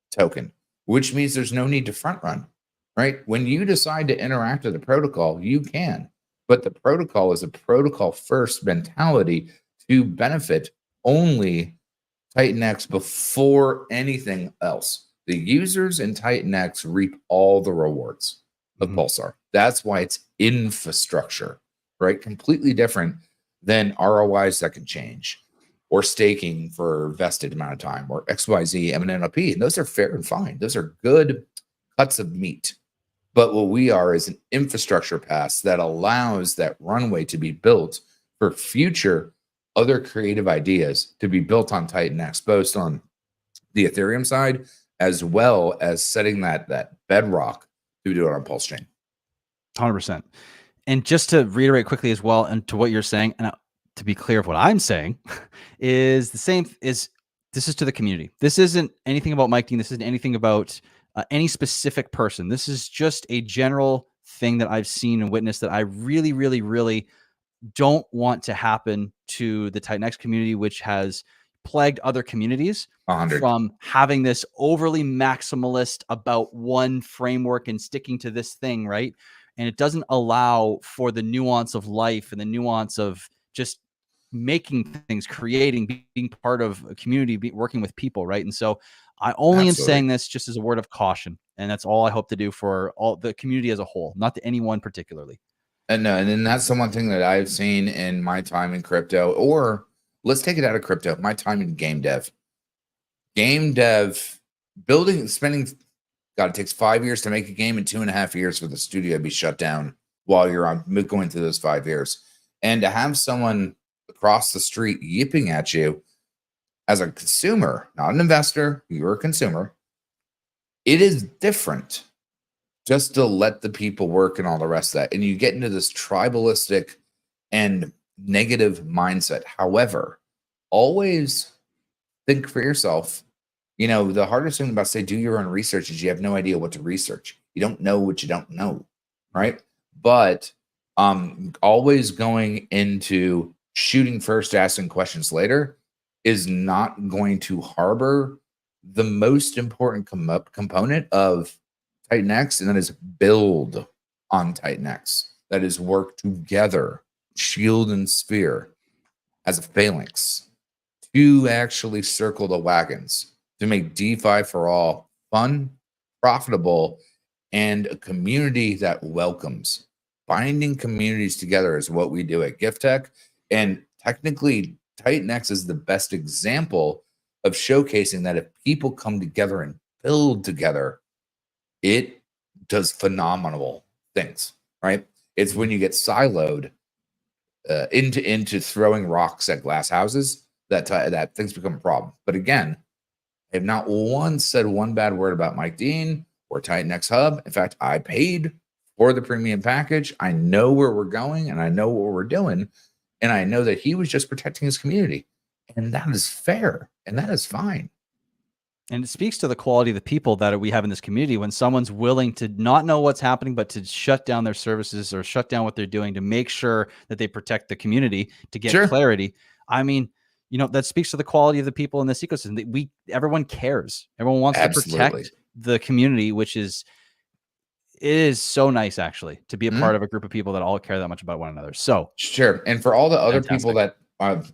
token, which means there's no need to front run, right? When you decide to interact with the protocol, you can. But the protocol is a protocol first mentality to benefit only Titan X before anything else. The users in Titan X reap all the rewards of Pulsar. That's why it's infrastructure, right? Completely different than ROIs that can change, or staking for vested amount of time, or XYZ, MNNLP. And those are fair and fine. Those are good cuts of meat. But what we are is an infrastructure pass that allows that runway to be built for future other creative ideas to be built on Titan X, both on the Ethereum side, as well as setting that bedrock to do it on Pulse Chain. 100%. And just to reiterate quickly as well, and to what you're saying, and to be clear of what I'm saying, is the same. This is to the community. This isn't anything about Mike Dean. This isn't anything about any specific person. This is just a general thing that I've seen and witnessed that I really, really, really don't want to happen to the Titan X community, which has plagued other communities 100. from having this overly maximalist about one framework and sticking to this thing, right? And it doesn't allow for the nuance of life and the nuance of just making things, creating, being part of a community, working with people, right? And so I only am saying this just as a word of caution, and that's all I hope to do for all the community as a whole, not to anyone particularly. And then that's the one thing that I've seen in my time in crypto, or let's take it out of crypto, my time in game dev. Game dev, spending, God, it takes 5 years to make a game and 2.5 years for the studio to be shut down while you're going through those 5 years. And to have someone across the street yipping at you as a consumer, not an investor, you're a consumer, it is different just to let the people work and all the rest of that. And you get into this tribalistic and negative mindset. However, always think for yourself. The hardest thing about do your own research is you have no idea what to research. You don't know what you don't know, right? But Always going into shooting first, asking questions later is not going to harbor the most important component of Titan X, and that is build on Titan X. That is work together, shield and sphere, as a phalanx to actually circle the wagons to make DeFi for all fun, profitable, and a community that welcomes. Binding communities together is what we do at Gift Tech. And technically, Titan X is the best example of showcasing that if people come together and build together, it does phenomenal things, right? It's when you get siloed into throwing rocks at glass houses that things become a problem. But again, I have not once said one bad word about Mike Dean or Titan X Hub. In fact, I paid for the premium package. I know where we're going and I know what we're doing. And I know that he was just protecting his community. And that is fair. And that is fine. And it speaks to the quality of the people that we have in this community when someone's willing to not know what's happening, but to shut down their services or shut down what they're doing to make sure that they protect the community to get clarity. I mean, you know, that speaks to the quality of the people in this ecosystem. Everyone cares. Everyone wants to protect the community, which is, it is so nice actually to be a part of a group of people that all care that much about one another. So sure. And for all the other people that and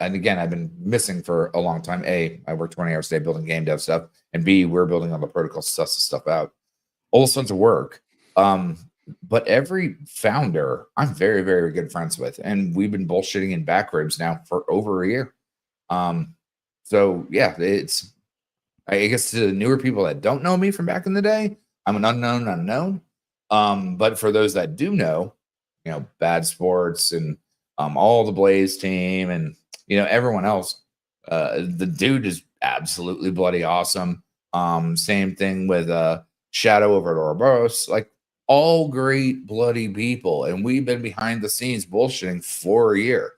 again, I've been missing for a long time. A, I work 20 hours a day building game dev stuff, and B, we're building on the protocol stuff out. All sorts of work. But every founder, I'm very, very good friends with, and we've been bullshitting in back ribs now for over a year. So yeah, it's, I guess, to the newer people that don't know me from back in the day, I'm an unknown. But for those that do know, you know, Bad Sports and all the Blaze team and, you know, everyone else, the dude is absolutely bloody awesome. Same thing with Shadow over at Ouroboros, like all great bloody people. And we've been behind the scenes bullshitting for a year.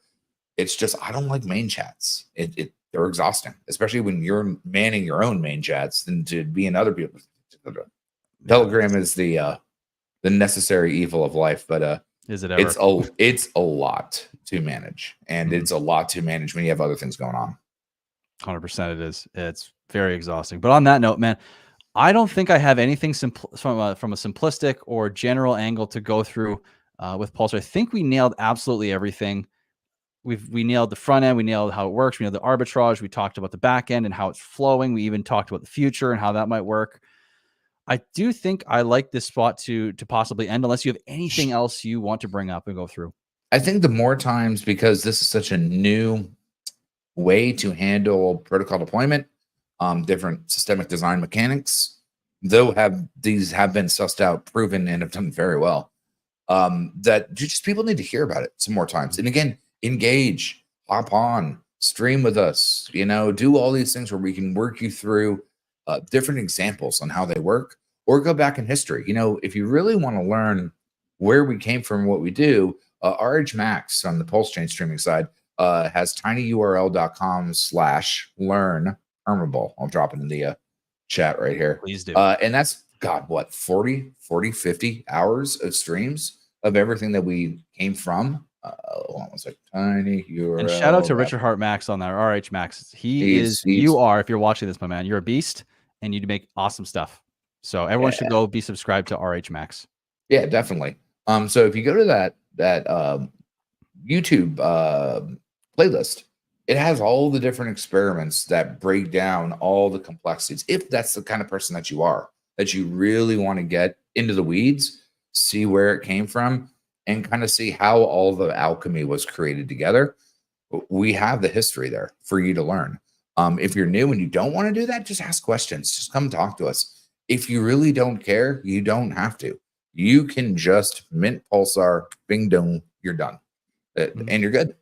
It's just, I don't like main chats. They're exhausting, especially when you're manning your own main chats than to be in other people's. Telegram is the necessary evil of life, but is it ever? It's a lot to manage, and it's a lot to manage when you have other things going on. 100% it is. It's very exhausting. But on that note, man, I don't think I have anything from a simplistic or general angle to go through with Pulsar. I think we nailed absolutely everything. We nailed the front end. We nailed how it works. We nailed the arbitrage. We talked about the back end and how it's flowing. We even talked about the future and how that might work. I do think I like this spot to possibly end, unless you have anything else you want to bring up and go through. I think the more times, because this is such a new way to handle protocol deployment, different systemic design mechanics, though these have been sussed out, proven, and have done very well, that just people need to hear about it some more times. And again, engage, hop on, stream with us, you know, do all these things where we can work you through different examples on how they work, or go back in history. You know, if you really want to learn where we came from, what we do, RH Max on the Pulse Chain streaming side has tinyurl.com/learn permable. I'll drop it in the chat right here. Please do. And that's, God, what, 40, 50 hours of streams of everything that we came from. Hold on one second. TinyURL. And shout out to Richard Hart Max on there. RH Max. You are, if you're watching this, my man, you're a beast and you make awesome stuff. So everyone should go be subscribed to RH Max. Yeah, definitely. So if you go to that YouTube playlist, it has all the different experiments that break down all the complexities. If that's the kind of person that you are, that you really want to get into the weeds, see where it came from, and kind of see how all the alchemy was created together, we have the history there for you to learn. If you're new and you don't want to do that, just ask questions. Just come talk to us. If you really don't care, you don't have to. You can just mint Pulsar, bing dong, you're done. And you're good.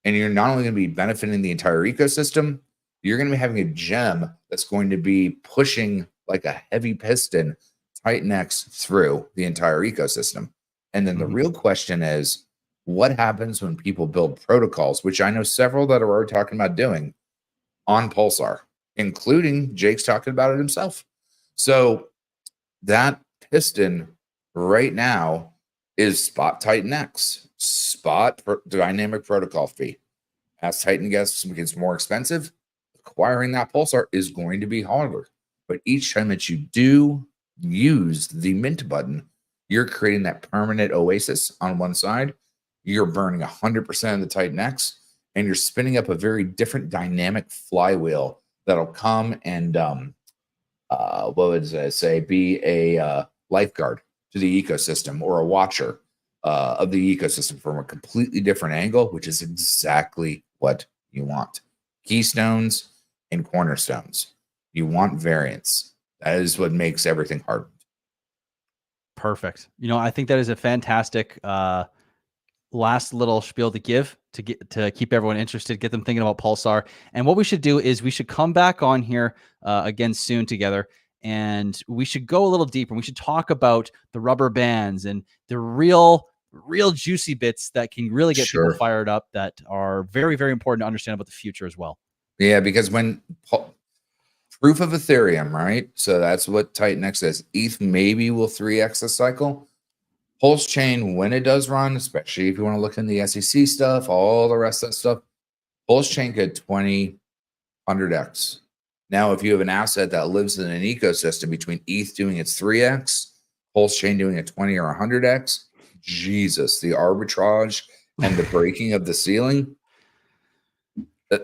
And you're not only going to be benefiting the entire ecosystem, you're going to be having a gem that's going to be pushing like a heavy piston Titan X through the entire ecosystem. And then the real question is, what happens when people build protocols, which I know several that are already talking about doing on Pulsar, including Jake's talking about it himself. So that piston right now is Spot Titan X, Spot Dynamic Protocol fee. As Titan gets more expensive, acquiring that Pulsar is going to be harder. But each time that you do use the mint button, you're creating that permanent oasis on one side. You're burning 100% of the Titan X, and you're spinning up a very different dynamic flywheel that'll come and what would I say, be a lifeguard to the ecosystem or a watcher of the ecosystem from a completely different angle, which is exactly what you want. Keystones and cornerstones. You want variance. That is what makes everything hard. Perfect. You know, I think that is a fantastic last little spiel to give to keep everyone interested, get them thinking about Pulsar. And what we should do is we should come back on here again soon together, and we should go a little deeper. We should talk about the rubber bands and the real juicy bits that can really get people fired up, that are very, very important to understand about the future as well. Yeah, because when proof of Ethereum, right? So that's what Titan X says. ETH maybe will 3x the cycle. Pulse chain, when it does run, especially if you want to look in the SEC stuff, all the rest of that stuff, Pulse chain could 100x. Now, if you have an asset that lives in an ecosystem between ETH doing its 3x, Pulse chain doing a 20 or 100x, Jesus, the arbitrage and the breaking of the ceiling,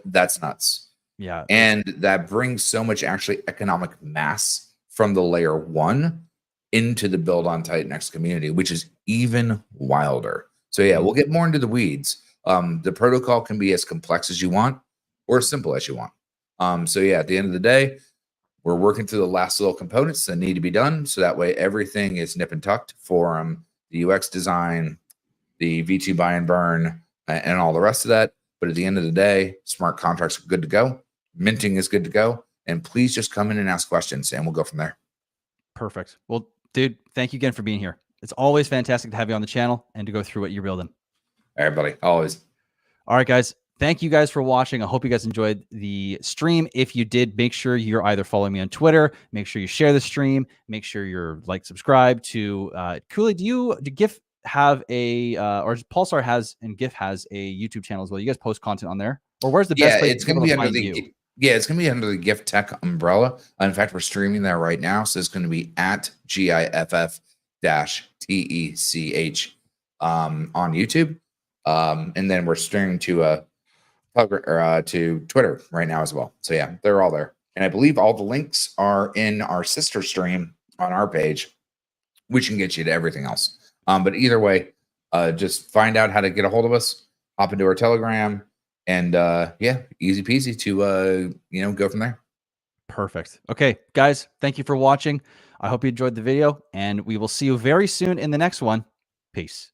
that's nuts. Yeah. And that brings so much actually economic mass from the layer 1 into the build on Titan X community, which is even wilder. So yeah, we'll get more into the weeds. The protocol can be as complex as you want or as simple as you want. So yeah, at the end of the day, we're working through the last little components that need to be done. So that way everything is nip and tucked for the UX design, the V2 buy and burn, and all the rest of that. But at the end of the day, smart contracts are good to go. Minting is good to go. And please just come in and ask questions, and we'll go from there. Perfect. Well, dude, thank you again for being here. It's always fantastic to have you on the channel and to go through what you're building. Everybody, always. All right, guys. Thank you guys for watching. I hope you guys enjoyed the stream. If you did, make sure you're either following me on Twitter, make sure you share the stream, make sure you're subscribe to Kool-Aid. Do GIF have a or Pulsar has and GIF has a YouTube channel as well? You guys post content on there? Or where's the best place it's going to be under the it's going to be under the Gift Tech umbrella. In fact, we're streaming there right now, so it's going to be at GIFF-TECH on YouTube. And then we're streaming to Twitter right now as well. So yeah, they're all there. And I believe all the links are in our sister stream on our page, which can get you to everything else. But either way, just find out how to get a hold of us, hop into our Telegram, and yeah, easy peasy to go from there. Perfect. Okay, guys, thank you for watching. I hope you enjoyed the video, and we will see you very soon in the next one. Peace.